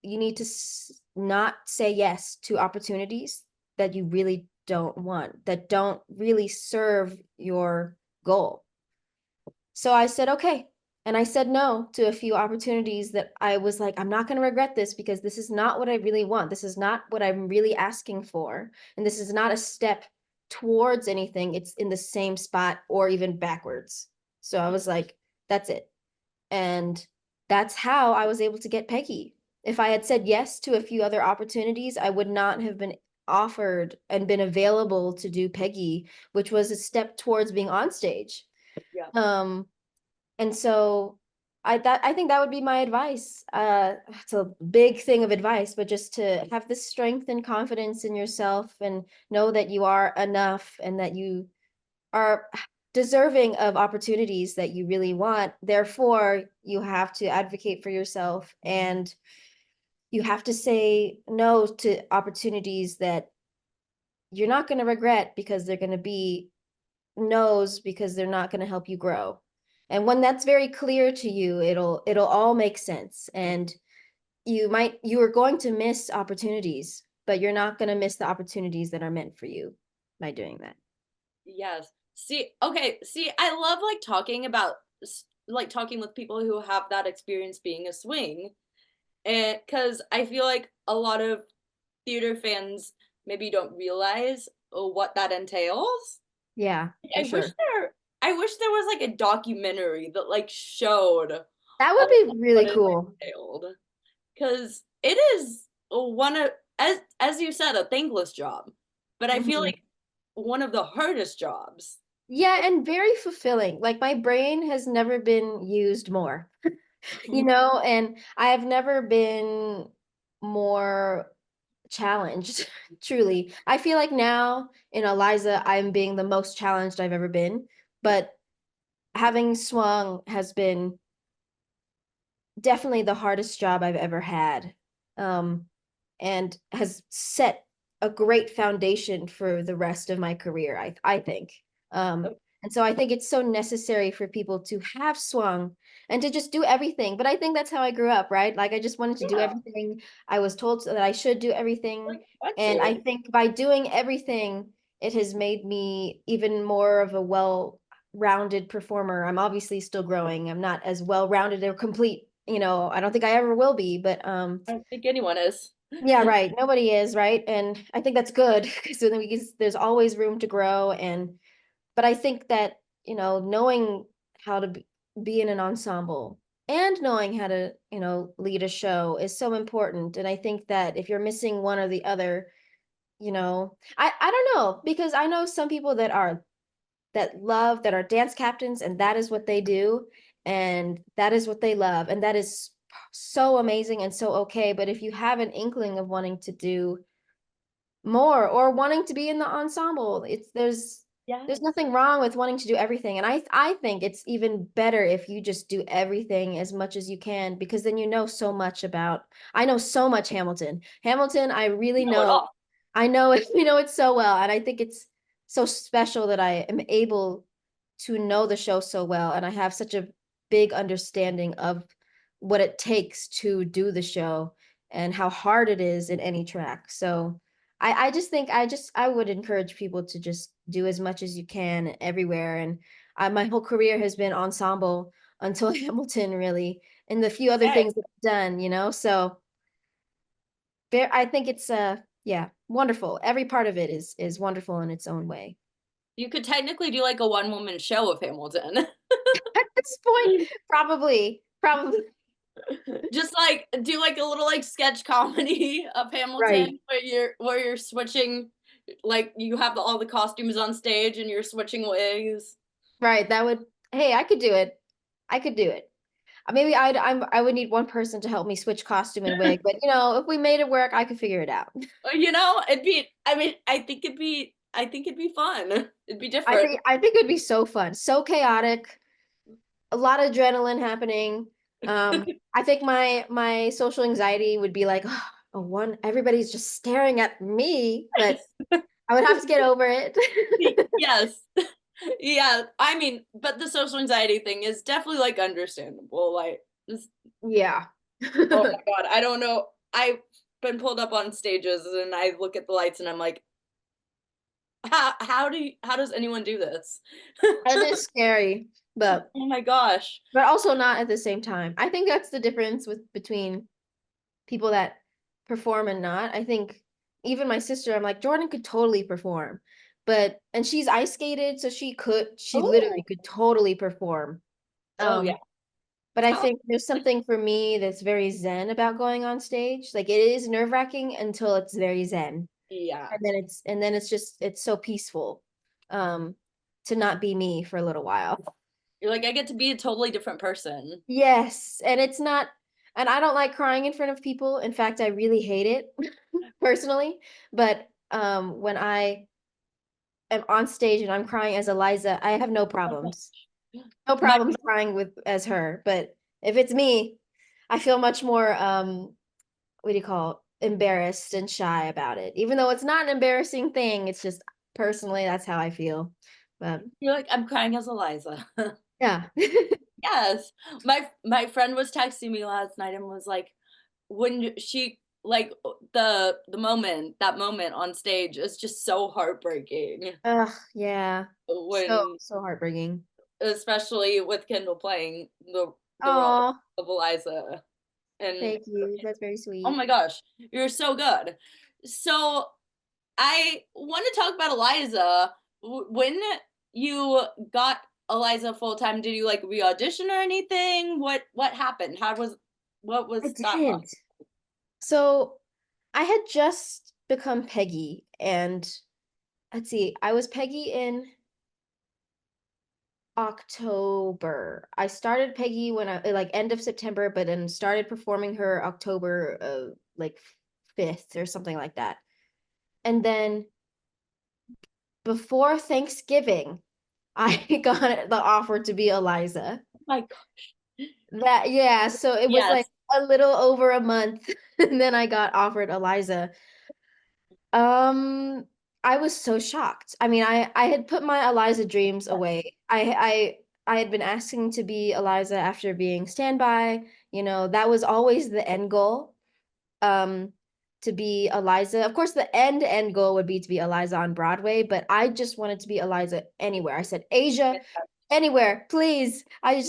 you need to not say yes to opportunities that you really don't want, that don't really serve your goal. So I said, okay. And I said no to a few opportunities that I was like, I'm not going to regret this, because this is not what I really want. This is not what I'm really asking for. And this is not a step towards anything. It's in the same spot or even backwards. So I was like, that's it. And that's how I was able to get Peggy. If I had said yes to a few other opportunities, I would not have been offered and been available to do Peggy, which was a step towards being on stage. Yeah. Um, and so I think that would be my advice. It's a big thing of advice, but just to have the strength and confidence in yourself, and know that you are enough, and that you are deserving of opportunities that you really want. Therefore, you have to advocate for yourself, and you have to say no to opportunities that you're not going to regret, because they're going to be knows, because they're not going to help you grow. And when that's very clear to you, it'll all make sense. And you are going to miss opportunities, but you're not going to miss the opportunities that are meant for you by doing that. Yes. See, okay, see, I love like talking about like talking with people who have that experience being a swing. And because I feel like a lot of theater fans maybe don't realize what that entails. Yeah, for I wish sure. I wish there was like a documentary that like showed That would all be of what really it cool. entailed. Because it is one of, as you said, a thankless job. But I feel Mhm. like one of the hardest jobs. Yeah, and very fulfilling. Like, my brain has never been used more, and I have never been more challenged, truly. I feel like now in Eliza, I'm being the most challenged I've ever been, but having swung has been definitely the hardest job I've ever had. Um, and has set a great foundation for the rest of my career, I think. Um, and so I think it's so necessary for people to have swung and to just do everything. But I think that's how I grew up, right? Like, I just wanted to do Yeah, everything. I was told that I should do like everything. want And I to. think by doing everything, it has made me even more of a well-rounded performer. I'm obviously still growing. I'm not as well-rounded or complete, I don't think I ever will be, but I don't think anyone is. yeah, right. Nobody is, right? And I think that's good, because then there's always room to grow. And but I think that, knowing how to be in an ensemble, and knowing how to, lead a show is so important. And I think that if you're missing one or the other, I don't know, because I know some people that are dance captains, and that is what they do, and that is what they love, and that is so amazing and so okay. But if you have an inkling of wanting to do more, or wanting to be in the ensemble, there's Yes. nothing wrong with wanting to do everything. And I think it's even better if you just do everything as much as you can, because then so much about. I know so much Hamilton. I really No, at know. all. I know it. We know it so well, and I think it's so special that I am able to know the show so well, and I have such a big understanding of what it takes to do the show, and how hard it is in any track. So I just think I would encourage people to just do as much as you can everywhere. And my whole career has been ensemble until Hamilton, really. and the few other Okay. things that I've done, so I think it's yeah, wonderful. Every part of it is wonderful in its own way. You could technically do like a one-woman show of Hamilton. At this point, probably Just like do like a little like sketch comedy of right. Hamilton where you're switching, like you have all the costumes on stage and you're switching wigs. Right. That would, hey, I could do it. I could do it. Maybe I would need one person to help me switch costume and wig, but if we made it work, I could figure it out. It'd be, I mean, I think it'd be fun. It'd be different. I think it would be so fun, so chaotic, a lot of adrenaline happening. I think my social anxiety would be like, oh, one everybody's just staring at me, but I would have to get over it. Yes. Yeah, I mean, but the social anxiety thing is definitely like understandable. Like, Yeah. oh my God, I don't know. I've been pulled up on stages and I look at the lights and I'm like, how does anyone do this? It is scary, but Oh my gosh. also not at the same time. I think that's the difference between people that perform and not. I think even my sister, I'm like, Jordan could totally perform. And she's ice skated, so she literally Oh, could totally perform. oh yeah. Um, but I Tell think there's something for me that's very zen about going on stage. Like it is nerve-wracking until it's very zen. yeah. And then it's so peaceful. Um, to not be me for a little while. You're like, I get to be a totally different person. Yes, and I don't like crying in front of people. In fact, I really hate it personally. But when I am on stage and I'm crying as Eliza, I have no problems. No My problems crying with as her. But if it's me, I feel much more what do you call embarrassed and shy about it. Even though it's not an embarrassing thing, it's just personally that's how I feel. But You're like, I'm crying as Eliza. yeah. Yes. My friend was texting me last night and was like, when she like that moment on stage is just so heartbreaking. Ugh, yeah. So When so heartbreaking. especially with Kendall playing the role Oh, of Eliza. And thank you. That's very oh sweet. my gosh, you're so good. So I want to talk about Eliza. When you got Eliza full time, did you like re-audition or anything? What happened? What I was that didn't. So I had just become Peggy, and let's see, I was Peggy in October. I started Peggy when I like end of September, but then started performing her October like 5th or something like that. And then before Thanksgiving, I got the offer to be Eliza. Oh my god. That yeah, so it was like Yes. a little over a month, and then I got offered Eliza. Um, I was so shocked. I mean, I had put my Eliza dreams away. I had been asking to be Eliza after being standby. That was always the end goal. Um, to be Eliza. Of course, the end goal would be to be Eliza on Broadway, but I just wanted to be Eliza anywhere. I said, Asia, anywhere, please. I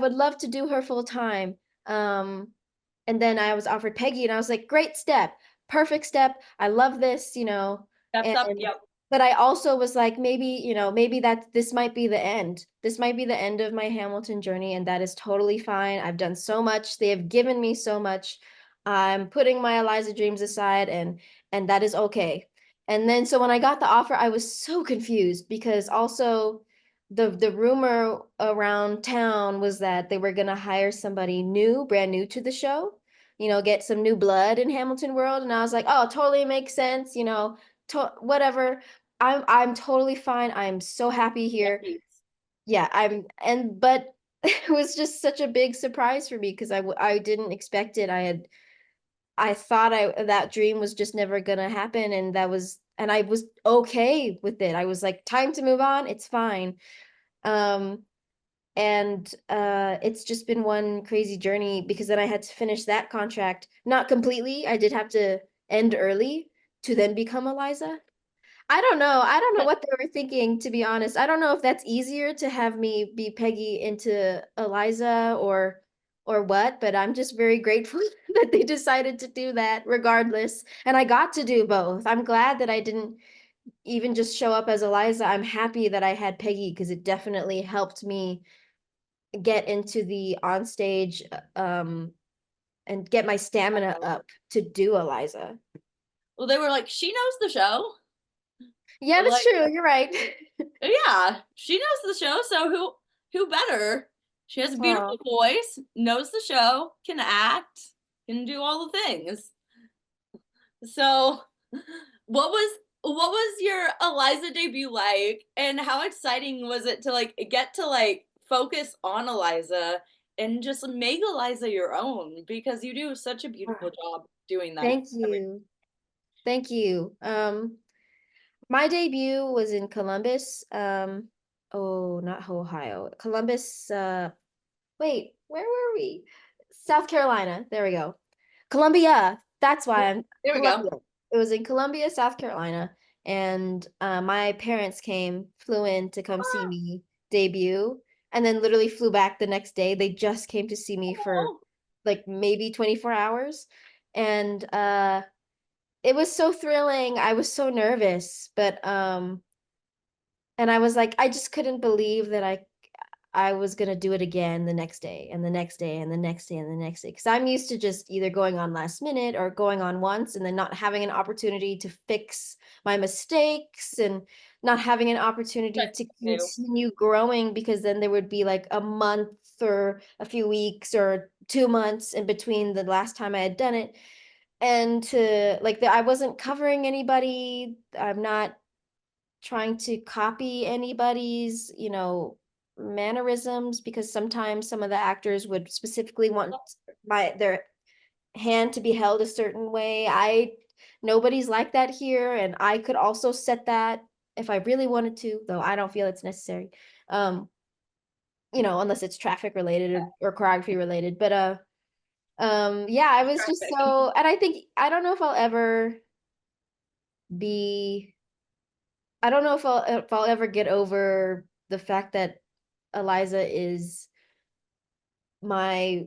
would love to do her full time. Um, and then I was offered Peggy, and I was like, great step, perfect step. I love this, Steps up. and Yep. but I also was like, maybe that this might be the end. This might be the end of my Hamilton journey, and that is totally fine. I've done so much. They have given me so much. I'm putting my Eliza dreams aside, and that is okay. And then so when I got the offer, I was so confused because also the rumor around town was that they were gonna hire somebody new, brand new to the show, get some new blood in Hamilton World. And I was like, oh, totally makes sense, whatever. I'm totally fine. I'm so happy Yes, here. please. Yeah, but it was just such a big surprise for me because I didn't expect it. I thought that dream was just never gonna happen, and I was okay with it. I was like, time to move on. It's fine. Um, and it's just been one crazy journey because then I had to finish that contract, not completely. I did have to end early to then become Eliza. I don't know what they were thinking, to be honest. I don't know if that's easier to have me be Peggy into Eliza, or or what, but I'm just very grateful that they decided to do that regardless. And I got to do both. I'm glad that I didn't even just show up as Eliza. I'm happy that I had Peggy because it definitely helped me get into the onstage and get my stamina up to do Eliza. Well, they were like, she knows the show. Yeah, that's Like, true. You're right. yeah, she knows the show, so who better? She has a beautiful Oh, voice, knows the show, can act, can do all the things. So, what was your Eliza debut like, and how exciting was it to like get to like focus on Eliza and just make Eliza your own because you do such a beautiful job doing that. thank you. Thank you. My debut was in Columbus. Oh, not Ohio. Columbus, wait, where were we? South Carolina. There we go. Columbia. That's why I'm There we go. Columbia. It was in Columbia, South Carolina. And my parents flew in to come see me debut, and then literally flew back the next day. They just came to see me for Oh, like maybe 24 hours. And it was so thrilling. I was so nervous, but and I was like, I just couldn't believe that I was gonna do it again the next day and the next day and the next day and the next day. Because I'm used to just either going on last minute or going on once and then not having an opportunity to fix my mistakes and not having an opportunity but to new. continue growing, because then there would be like a month or a few weeks or 2 months in between the last time I had done it. And to like I wasn't covering anybody. I'm not trying to copy anybody's, mannerisms, because sometimes some of the actors would specifically want their hand to be held a certain way. I Nobody's like that here, and I could also set that if I really wanted to, though I don't feel it's necessary. Um, unless it's traffic related or choreography related. But yeah, I was just Traffic. so, and I don't know if I'll ever be I don't know if I'll ever get over the fact that Eliza is my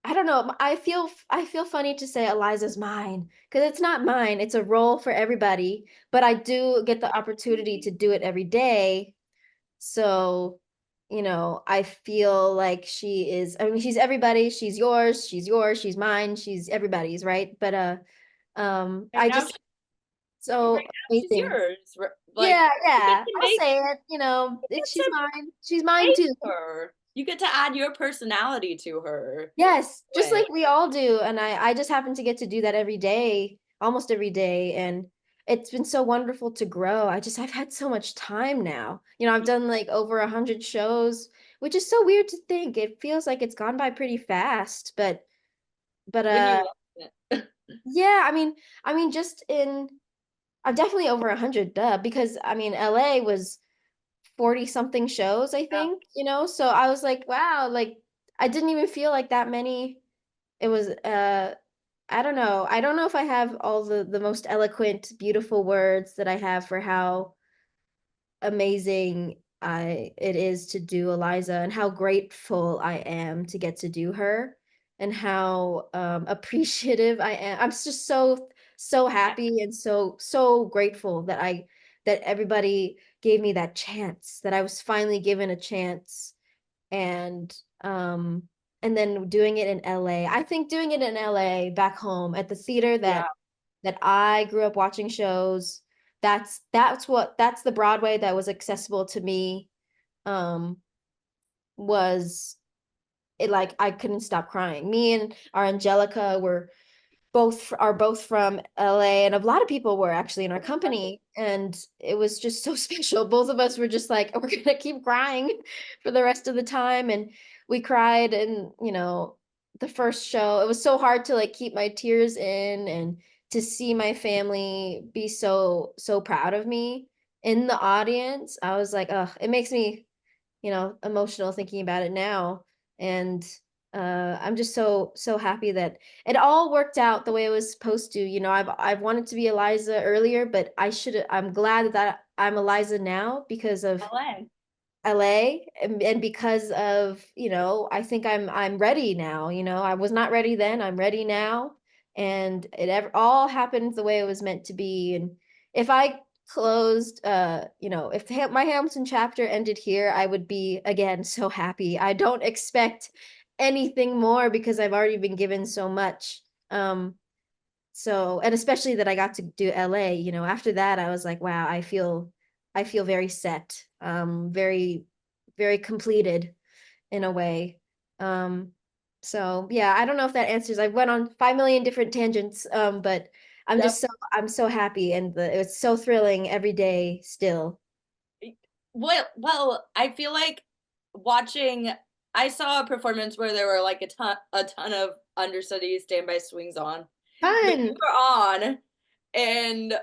I don't know. I feel funny to say Eliza's mine, because it's not mine. It's a role for everybody, but I do get the opportunity to do it every day. So, I feel like she is, I mean, she's everybody. She's yours, she's mine, she's everybody's, right? But Right I now, just so right now she's amazing. yours. Like Yeah, you get yeah. to I'll make say it, you get she's to mine. She's mine make too. her. You get to add your personality to her. Yes, just Way. like we all do. And I just happen to get to do that every day, almost every day. And it's been so wonderful to grow. I've had so much time now. I've done like over 100 shows, which is so weird to think. It feels like it's gone by pretty fast, but When you love it. yeah, just in I'm definitely over 100, duh, because LA was 40 something shows, I Yeah. think, so I was like, wow, like I didn't even feel like that many. It was I don't know if I have all the most eloquent, beautiful words that I have for how amazing I it is to do Eliza, and how grateful I am to get to do her, and how appreciative I am. I'm just so happy and so grateful that everybody gave me that chance, that I was finally given a chance. And um and then doing it in LA. I think doing it in LA, back home at the theater Yeah. that I grew up watching shows, that's the Broadway that was accessible to me. Um was it like I couldn't stop crying. Me and our Angelica are both from LA, and a lot of people were actually in our company, and it was just so special. Both of us were just like, we're gonna keep crying for the rest of the time. And we cried, and the first show, it was so hard to like keep my tears in, and to see my family be so proud of me in the audience. I was like, oh, it makes me emotional thinking about it now. And I'm just so happy that it all worked out the way it was supposed to. I've wanted to be Eliza earlier, but I'm glad that I'm Eliza now because of LA. LA, and because of, I think I'm ready now. I was not ready then, I'm ready now. And all happened the way it was meant to be. And if I closed, if my Hamilton chapter ended here, I would be again so happy. I don't expect anything more because I've already been given so much. So, and especially that I got to do LA, after that I was like, wow, I feel very set, very, very completed in a way. Um, so yeah, I don't know if that answers. I went on 5 million different tangents, but Yep. I'm so happy, and it's so thrilling every day still. Well, I feel like watching I saw a performance where there were like a ton of understudy standby swings on. But you Fun. were on, and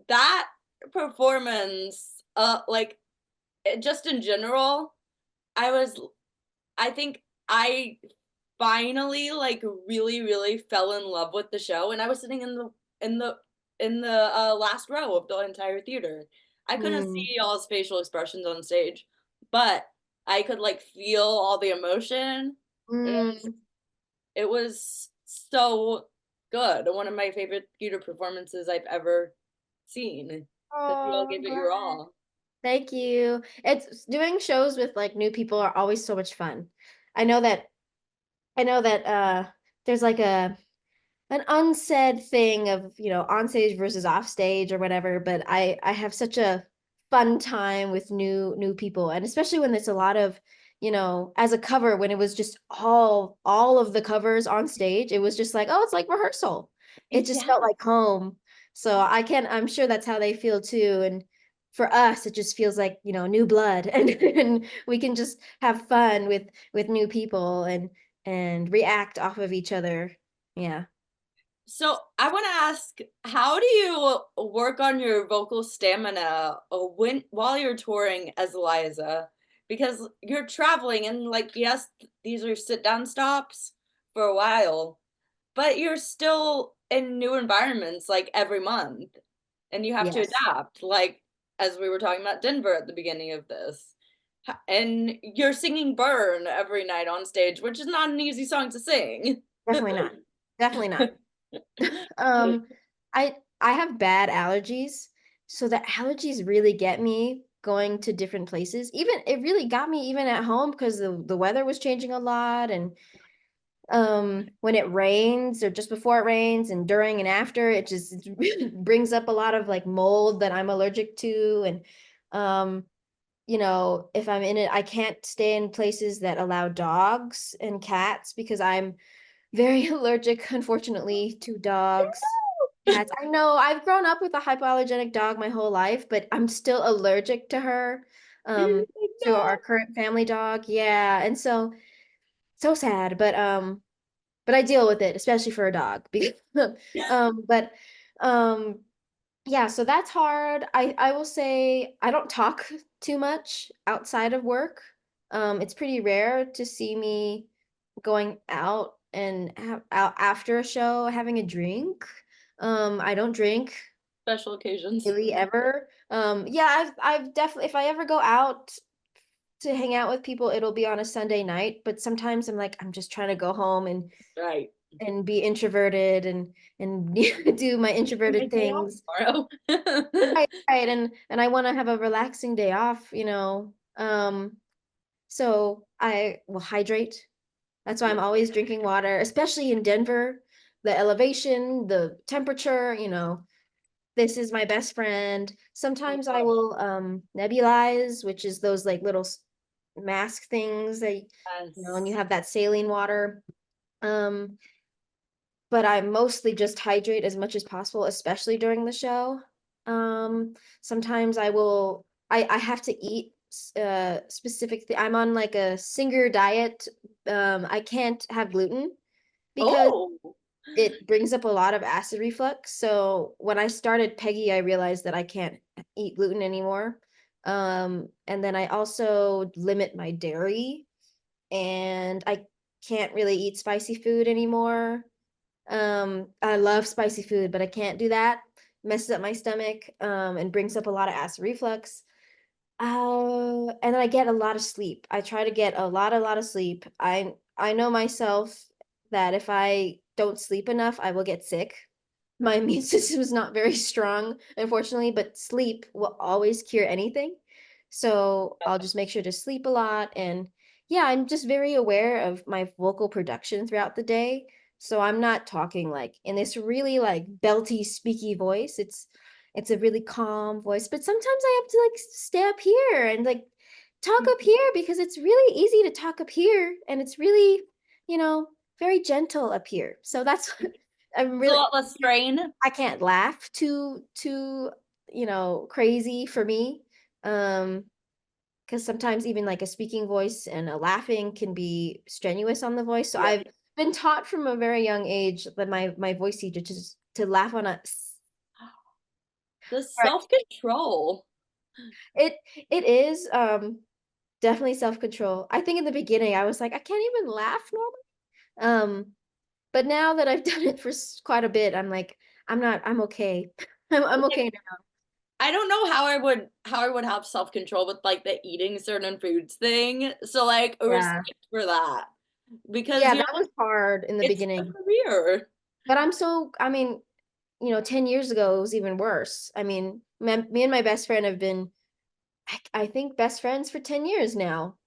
that performance, like just in general, I was I think I finally like really really fell in love with the show, and I was sitting in the in the last row of the entire theater. I couldn't Mm. see y'all's facial expressions on stage, but I could like feel all the emotion. Mm. It was so good. One of my favorite theater performances I've ever seen, because you all Oh, I'm gave it glad. your all. Thank you. It's doing shows with like new people are always so much fun. I know that there's like an unsaid thing of, on stage versus off stage or whatever, but I have such a fun time with new people, and especially when it's a lot of, as a cover, when it was just all of the covers on stage, it was just like, oh, it's like rehearsal. It just Yeah. felt like home. So I'm sure that's how they feel too. And for us, it just feels like, new blood, and we can just have fun with new people and react off of each other. Yeah. So I want to ask, how do you work on your vocal stamina while you're touring as Eliza? Because you're traveling and like, yes, these are sit down stops for a while, but you're still in new environments like every month, and you have to Yes. adapt. Like as we were talking about Denver at the beginning of this. And you're singing Burn every night on stage, which is not an easy song to sing. Definitely not. Definitely not. Um, I have bad allergies, so the allergies really get me going to different places. Even it really got me even at home because the weather was changing a lot, and when it rains or just before it rains and during and after, it just brings up a lot of like mold that I'm allergic to. And um if I'm in it, I can't stay in places that allow dogs and cats because I'm very allergic, unfortunately, to dogs, cats. I know I've grown up with a hypoallergenic dog my whole life, but I'm still allergic to her, um, to No. our current family dog. Yeah, and so sad, but I deal with it, especially for a dog. Because, but um, yeah, so that's hard. I will say I don't talk too much outside of work. It's pretty rare to see me going out and out after a show having a drink. I don't drink Special occasions. really ever. Yeah, I've definitely, if I ever go out to hang out with people, it'll be on a Sunday night, but sometimes I'm like, I'm just trying to go home Right. and be introverted and do my My introverted day off things. tomorrow. Right, right. And I want to have a relaxing day off, so I will hydrate. That's why I'm always drinking water, especially in Denver. The elevation, the temperature, this is my best friend. Sometimes I will nebulize, which is those like little mask things that, and you Yes. have that saline water. Um, but I mostly just hydrate as much as possible, especially during the show. Sometimes I have to eat specific I'm on like a Singer diet. I can't have gluten because Oh, it brings up a lot of acid reflux. So when I started Peggy, I realized that I can't eat gluten anymore. And then I also limit my dairy, and I can't really eat spicy food anymore. I love spicy food, but I can't do that. Messes up my stomach, and brings up a lot of acid reflux. And then I get a lot of sleep. I try to get a lot of sleep. I know myself that if I don't sleep enough, I will get sick. My immune system is not very strong, unfortunately, but sleep will always cure anything. So I'll just make sure to sleep a lot. And yeah, I'm just very aware of my vocal production throughout the day. So I'm not talking like in this really like belty, speaky voice. It's a really calm voice, but sometimes I have to like stay up here and like talk up here because it's really easy to talk up here and it's really, you know, very gentle up here. So that's I'm It's a really lot less strain. I can't laugh too, crazy for me. Because sometimes even like a speaking voice and a laughing can be strenuous on the voice. So Yeah. I've been taught from a very young age that my voice teacher to laugh on a The right. self-control. It it is definitely self-control. I think in the beginning I was like, I can't even laugh normally. Um, but now that I've done it for quite a bit, I'm like, I'm okay. I'm okay now. I don't know how I would have self-control with like the eating certain foods thing. So like Yeah. respect for that. Because Yeah, that was hard in the it's a beginning. career. But I mean, 10 years ago, it was even worse. I mean, me and my best friend have been, I think, best friends for 10 years now.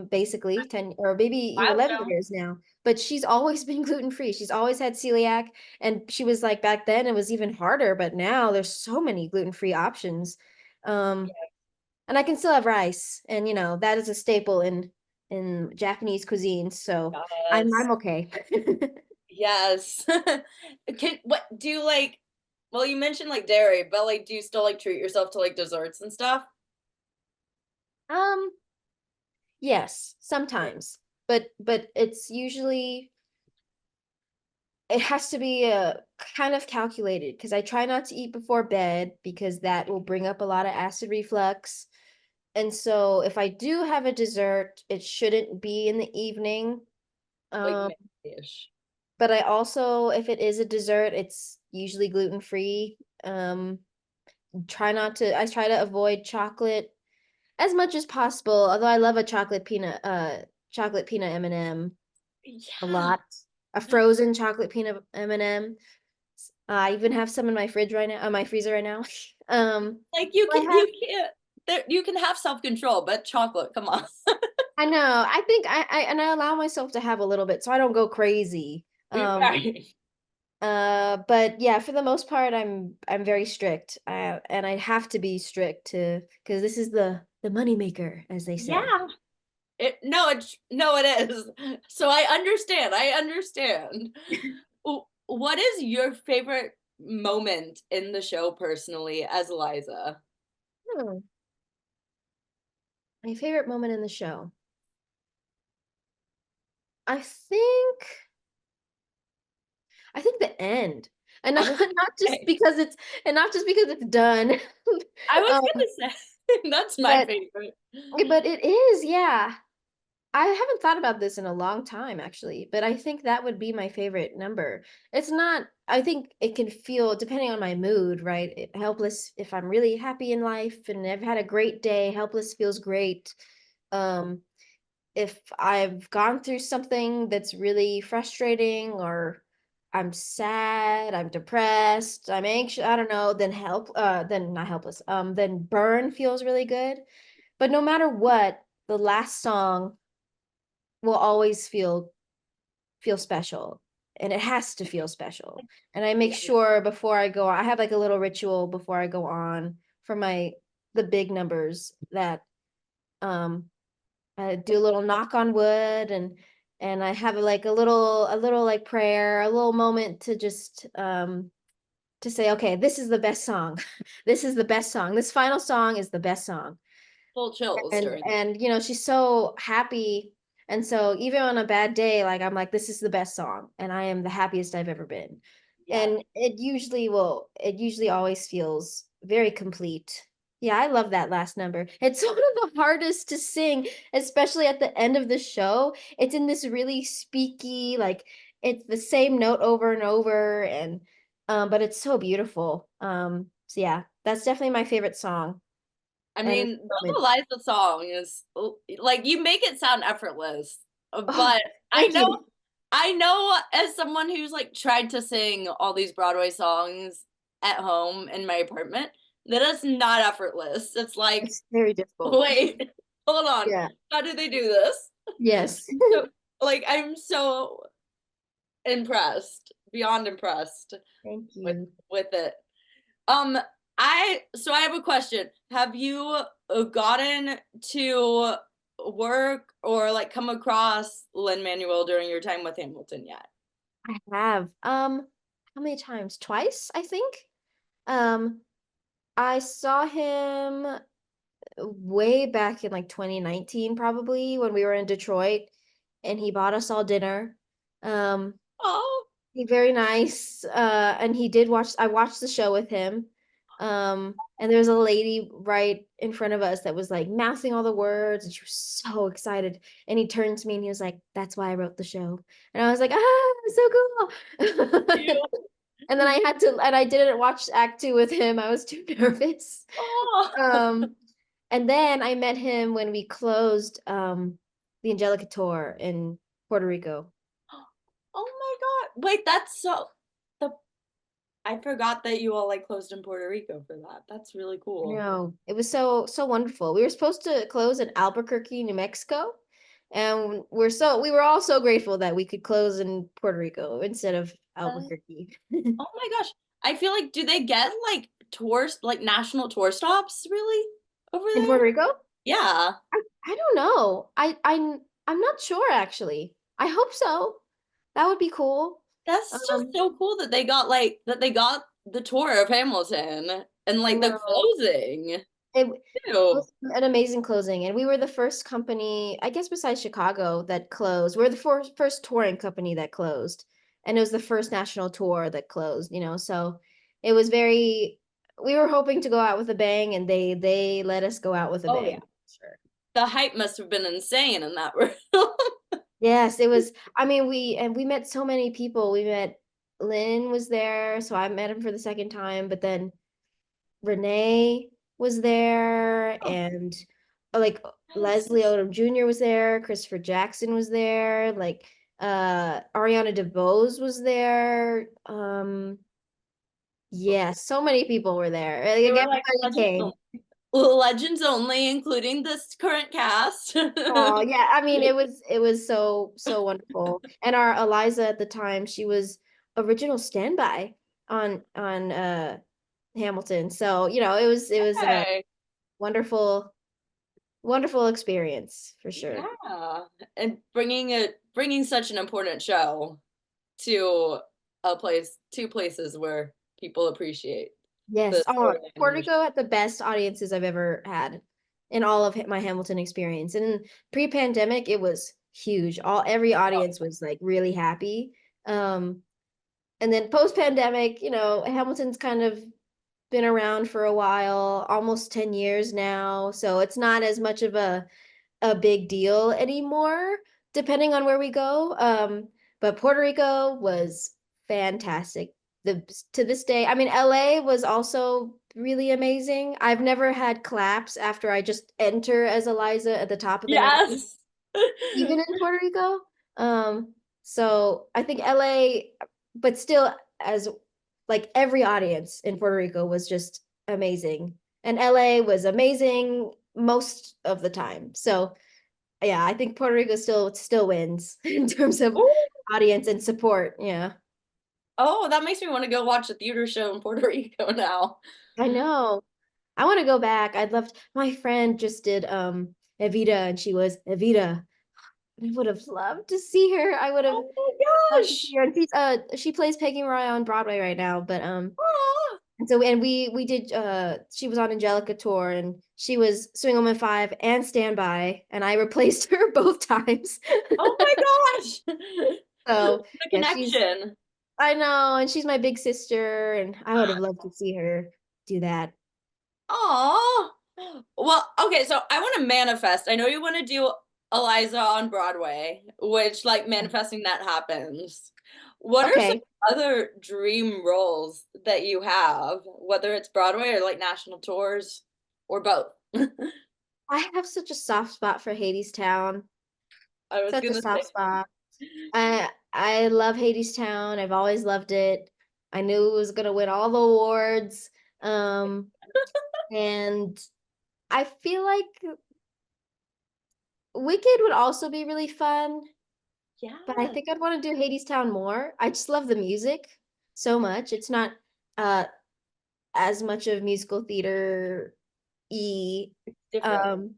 Basically 10 or maybe even 11 Milestone. years now. But she's always been gluten free. She's always had celiac. And she was like, back then it was even harder, but now there's so many gluten free options. Um, and I can still have rice. And that is a staple in Japanese cuisine. So Yes. I'm okay. Yes. What do you like? Well, you mentioned like dairy, but like do you still like treat yourself to like desserts and stuff? Um, yes, sometimes. But it's usually it has to be kind of calculated because I try not to eat before bed because that will bring up a lot of acid reflux. And so if I do have a dessert, it shouldn't be in the evening. Like Um, ish. but I also, if it is a dessert, it's usually gluten free. Um, I try to avoid chocolate as much as possible, although I love a chocolate peanut M&M a Yeah. lot. A frozen chocolate peanut M&M. I even have some in my fridge right now, my freezer right now. Like you I can have you can't you can have self-control, but chocolate, come on. I know. I think I allow myself to have a little bit so I don't go crazy. Right. But yeah, for the most part, I'm very strict. And I have to be strict to because this is the money maker, as they say. Yeah. It is. So I understand. I understand. What is your favorite moment in the show personally as Eliza? Hmm. My favorite moment in the show. I think I think the end. And I not, was not just gonna say, because it's done. I was Um, gonna say that's my but favorite. but it is, yeah. I haven't thought about this in a long time, actually, but I think that would be my favorite number. It's not, I think it can feel, depending on my mood, right? Helpless, if I'm really happy in life and I've had a great day, helpless feels great. Um, if I've gone through something that's really frustrating or I'm sad, I'm depressed, I'm anxious, I don't know, then not helpless, then burn feels really good. But no matter what, the last song will always feel special and it has to feel special. And I make Yeah. sure before I go on, I have like a little ritual before I go on for the big numbers that um I do a little knock on wood and I have like a little like prayer, a little moment to say, okay, this is the best song. This is the best song. This final song is the best song. Full chills during it. And she's so happy. And so even on a bad day, like I'm like, this is the best song, and I am the happiest I've ever been. Yeah. And it usually always feels very complete. Yeah, I love that last number. It's one of the hardest to sing, especially at the end of the show. It's in this really speaky, like it's the same note over and over, and but it's so beautiful. So yeah, that's definitely my favorite song. I and mean, the moments. Eliza song is like you make it sound effortless, Oh, but I thank know you. I know as someone who's like tried to sing all these Broadway songs at home in my apartment, that is not effortless. It's like, It's very difficult. wait, hold on. Yeah. How do they do this? Yes. So, like I'm so impressed, beyond impressed Thank with you. it. Um, I have a question. Have you gotten to work or like come across Lin-Manuel during your time with Hamilton yet? I have. How many times? Twice, I think. Um, I saw him way back in like 2019, probably when we were in Detroit, and he bought us all dinner. Um, Oh, he very nice. And he did watch. I watched the show with him. And there was a lady right in front of us that was like mouthing all the words, and she was so excited. And he turned to me and he was like, "That's why I wrote the show." And I was like, "Ah, so cool." you. And then I had to, and I didn't watch Act Two with him. I was too nervous. Oh. Um, and then I met him when we closed the Angelica Tour in Puerto Rico. Oh my God. Wait, that's so the I forgot that you all like closed in Puerto Rico for that. That's really I cool. know. It was so wonderful. We were supposed to close in Albuquerque, New Mexico, and we were all so grateful that we could close in Puerto Rico instead of Uh, Albuquerque. oh my gosh. I feel like do they get like tours like national tour stops really over In there? Puerto Rico? Yeah. I don't know. I'm not sure actually. I hope so. That would be cool. That's just Um, so cool that they got the tour of Hamilton and I like the know. closing It too. was an amazing closing, and we were the first company, I guess, besides Chicago that closed. We're the first touring company that closed, and it was the first national tour that closed. So it was very. We were hoping to go out with a bang, and they let us go out with a Oh yeah. bang. Sure. The hype must have been insane in that room. Yes, it was. I mean, we met so many people. We met Lynn was there, so I met him for the second time, but then Renee was there, Oh, and like yes. Leslie Odom Jr. was there, Christopher Jackson was there, like Ariana DeBose was there. Yeah, so many people were there. They Like were like everybody came. legends only, including this current cast. Oh yeah, I mean it was so wonderful. And our Eliza at the time, she was original standby on Hamilton. So, it was a Okay. wonderful wonderful experience for sure. Yeah. And bringing such an important show to two places where people appreciate the Yes. Oh, storyline and Puerto the show. Rico had the best audiences I've ever had in all of my Hamilton experience. And pre-pandemic, it was huge. Every audience was like really happy. Um, and then post-pandemic, Hamilton's kind of been around for a while, almost 10 years now. So it's not as much of a big deal anymore, depending on where we go. But Puerto Rico was fantastic. To this day, I mean, LA was also really amazing. I've never had claps after I just enter as Eliza at the top of the mountain, Yes. even in Puerto Rico. So I think LA, but still, as like every audience in Puerto Rico was just amazing, and LA was amazing most of the time. So yeah, I think Puerto Rico still wins in terms of Oh, audience and support. Yeah. oh, that makes me want to go watch a theater show in Puerto Rico now. I know. I want to go back. My friend just did Evita, and she was Evita. I would have loved to see her. I would have Oh my loved to see gosh. her. And she plays Peggy Mariah on Broadway right now, but Aw. and we did she was on Angelica Tour, and she was Swing Woman 5 and Standby, and I replaced her both times. Oh my gosh. So The yeah, connection. I know, and she's my big sister, and I would have loved to see her do that. Oh. Well, okay, so I want to manifest. I know you want to do Eliza on Broadway, which like manifesting that happens. What are some Okay. other dream roles that you have, whether it's Broadway or like national tours or both? I have such a soft spot for Hadestown. I was Such a gonna say, soft spot. I love Hadestown. I've always loved it. I knew it was gonna win all the awards. Um, and I feel like Wicked would also be really fun, but I yeah, think I'd want to do Hadestown more. I just love the music so much. It's not uh as much of musical theater e different. um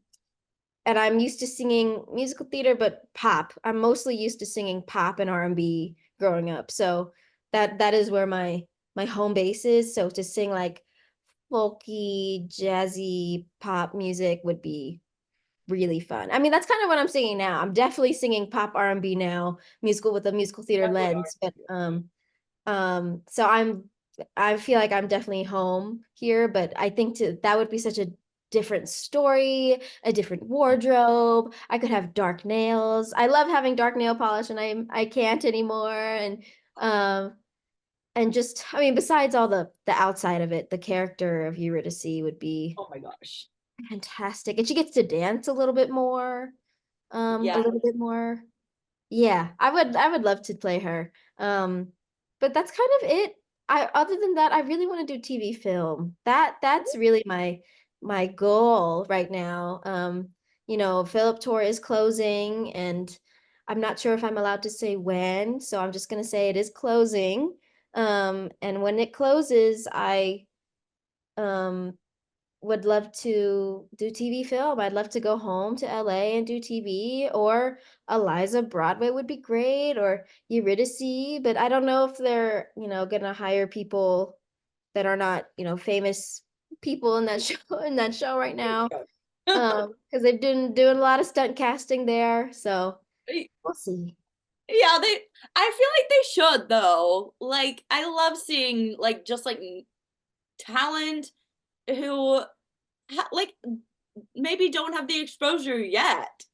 and I'm used to singing musical theater, but pop. I'm mostly used to singing pop and R&B growing up. So that is where my home base is. So to sing like folky, jazzy pop music would be really fun. I mean, that's kind of what I'm singing now. I'm definitely singing pop R&B now, musical with a musical theater Definitely are. lens, but so I feel like I'm definitely home here, but I think that would be such a different story, a different wardrobe. I could have dark nails. I love having dark nail polish and I can't anymore. Um and just I mean, besides all the outside of it, the character of Eurydice would be Oh my gosh. fantastic. And she gets to dance a Yeah. little bit more. Yeah, I would love to play her. But that's kind of it. I Other than that, I really want to do TV film. That's really my goal right now. Phillip Tour is closing and I'm not sure if I'm allowed to say when, so I'm just gonna say it is closing. And when it closes, I um would love to do TV film. I'd love to go home to LA and do TV, or Eliza Broadway would be great, or Eurydice, but I don't know if they're, gonna hire people that are not, famous people in that show right now. Because they've been doing a lot of stunt casting there, so we'll see. Yeah, I feel like they should though. Like I love seeing like just like talent who like maybe don't have the exposure yet,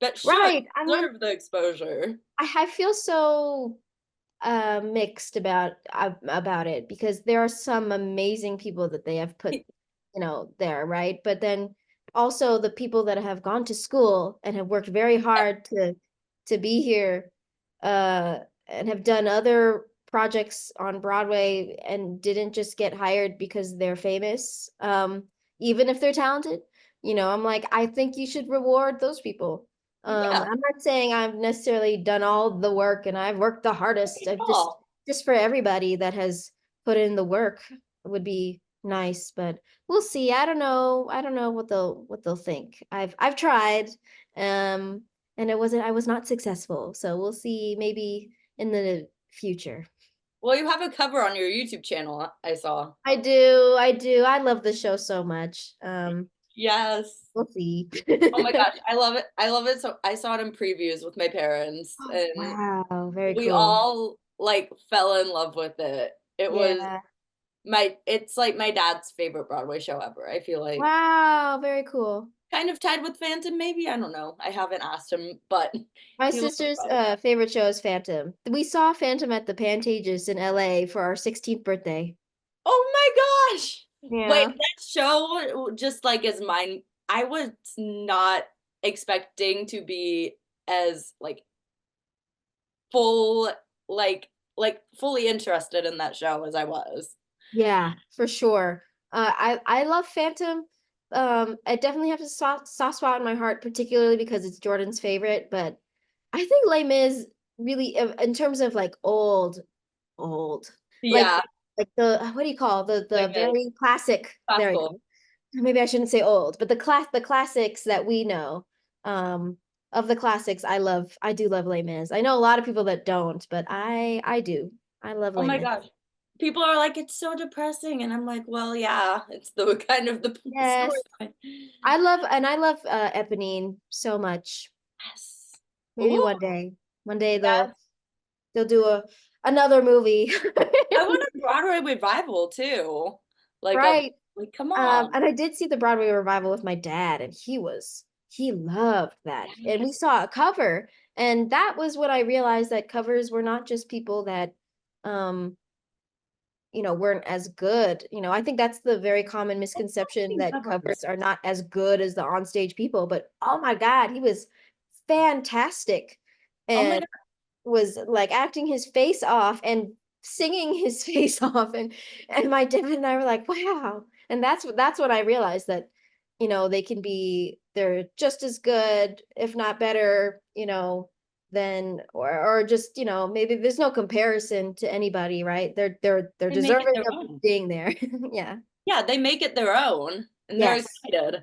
but should Right. I mean, deserve the exposure. I feel so mixed about it because there are some amazing people that they have put there, right? But then also the people that have gone to school and have worked very hard to be here uh and have done other projects on Broadway and didn't just get hired because they're famous, even if they're talented. I'm like, I think you should reward those people. Yeah, I'm not saying I've necessarily done all the work and I've worked the not hardest. at I've all. just for everybody that has put in the work would be nice, but we'll see. I don't know what they'll think. I've tried, um, and I was not successful. So we'll see maybe in the future. Well, you have a cover on your YouTube channel, I saw. I do. I love the show so much. Yes. We'll see. Oh my gosh, I love it. I love it. So I saw it in previews with my parents and Wow, very we cool. all like fell in love with it. It was Yeah. it's like my dad's favorite Broadway show ever. I feel like Wow, very cool. kind of tied with Phantom, maybe. I don't know. I haven't asked him, but My he loves sister's Broadway. favorite show is Phantom. We saw Phantom at the Pantages in LA for our 16th birthday. Oh my gosh! Wait, Yeah. that show just like is mine. I was not expecting to be as like full, like fully interested in that show as I was. Yeah, for sure. I love Phantom. I definitely have a soft spot in my heart, particularly because it's Jordan's favorite. But I think Les Mis really, in terms of like old, like Yeah, the what do you call like the a very classic? There we classical. go. Maybe I shouldn't say old, but the classics that we know. Um, of the classics, I do love Les Mis. I know a lot of people that don't, but I do. I love Oh Les my Mis. gosh. People are like, it's so depressing. And I'm like, well, yeah, it's the kind of the Yes. storyline. I love Eponine so much. Yes. Maybe Ooh, one day yes. they'll do another movie. I want a Broadway revival too. Like of Right. like, come on. And I did see the Broadway revival with my dad, and he loved that. And we saw a cover, and that was when I realized that covers were not just people that, um, weren't as good. I think that's the very common I've misconception seen that covers. covers are not as good as the onstage people. But oh my God, he was fantastic Oh my and God. was like acting his face off and singing his face off. And my dad and I were like, wow. And that's when I realized that, they're just as good, if not better, than or just, maybe there's no comparison to anybody, right? They're They make it deserving their of own. being there. Yeah. Yeah, they make it their own and they're Yes. excited,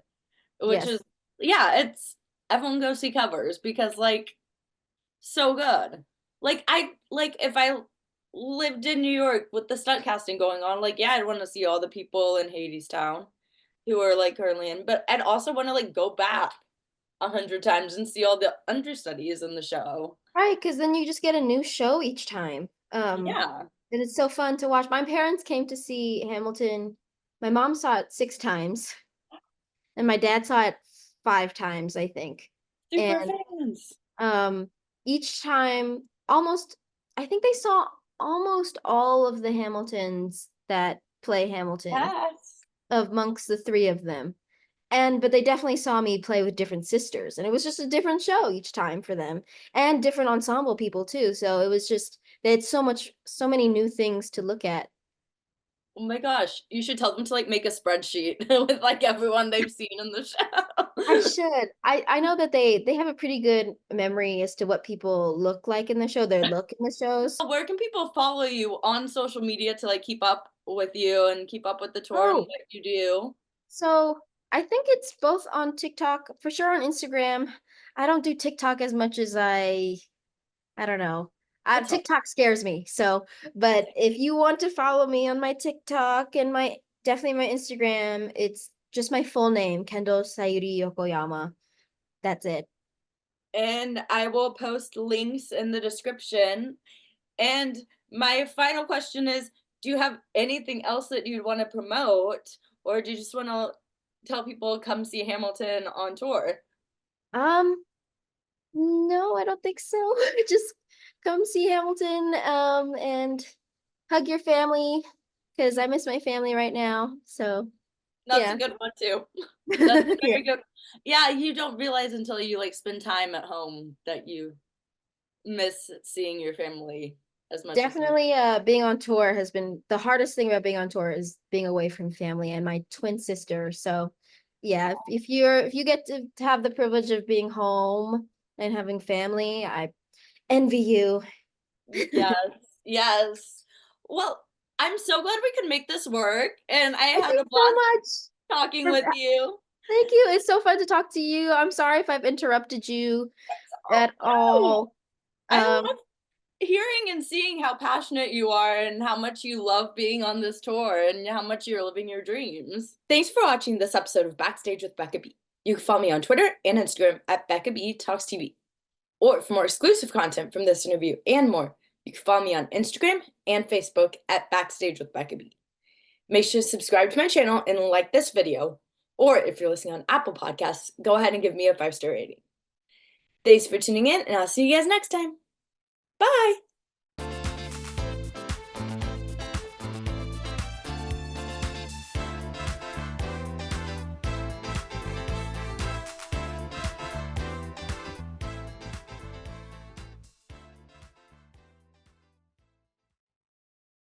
which is, Yes. yeah, it's everyone go see covers because like so good. Like if I lived in New York with the stunt casting going on, like yeah, I'd want to see all the people in Hadestown who are like currently in, but I'd also want to like go back 100 times and see all the understudies in the show. Right, because then you just get a new show each time. Yeah. And it's so fun to watch. My parents came to see Hamilton. My mom saw it 6 times, and my dad saw it 5 times, I think. Super And fans. um, each time, I think they saw almost all of the Hamiltons that play Hamilton, Yes. amongst the three of them. But they definitely saw me play with different sisters, and it was just a different show each time for them, and different ensemble people too. So it was just they had so many new things to look at. Oh my gosh, you should tell them to like make a spreadsheet with like everyone they've seen in the I show. should. I know that they have a pretty good memory as to what people look like in the show, their look in the shows. Where can people follow you on social media to like keep up with you and keep up with the tour and Oh, what you do? so I think it's both on TikTok, for sure on Instagram. I don't do TikTok as much as I don't know. That's all. TikTok scares me. So, but if you want to follow me on my TikTok and my definitely my Instagram, it's just my full name, Kendyl Sayuri Yokoyama. That's it. And I will post links in the description. And my final question is, do you have anything else that you'd want to promote, or do you just want to tell people come see Hamilton on tour? Um, no, I don't think so. Just come see Hamilton, and hug your family because I miss my family right now. So, That's a yeah. good one too. That's a Yeah. very good. Yeah, you don't realize until you like spend time at home that you miss seeing your family as much as you. Definitely, being on tour has been the hardest thing about being on tour is being away from family and my twin sister. So, yeah, if you get to have the privilege of being home and having family, I envy you. Yes, yes. Well, I'm so glad we could make this work, and I Thank had you a so blast much. talking For, with you. thank you. It's so fun to talk to you. I'm sorry if I've interrupted you Oh at no, all. I Um, love hearing and seeing how passionate you are and how much you love being on this tour and how much you're living your dreams. Thanks for watching this episode of Backstage with Becca B. You can follow me on Twitter and Instagram at Becca B Talks TV. Or for more exclusive content from this interview and more, you can follow me on Instagram and Facebook at Backstage with Becca B. Make sure to subscribe to my channel and like this video. Or if you're listening on Apple Podcasts, go ahead and give me a 5-star rating. Thanks for tuning in, and I'll see you guys next time. Bye!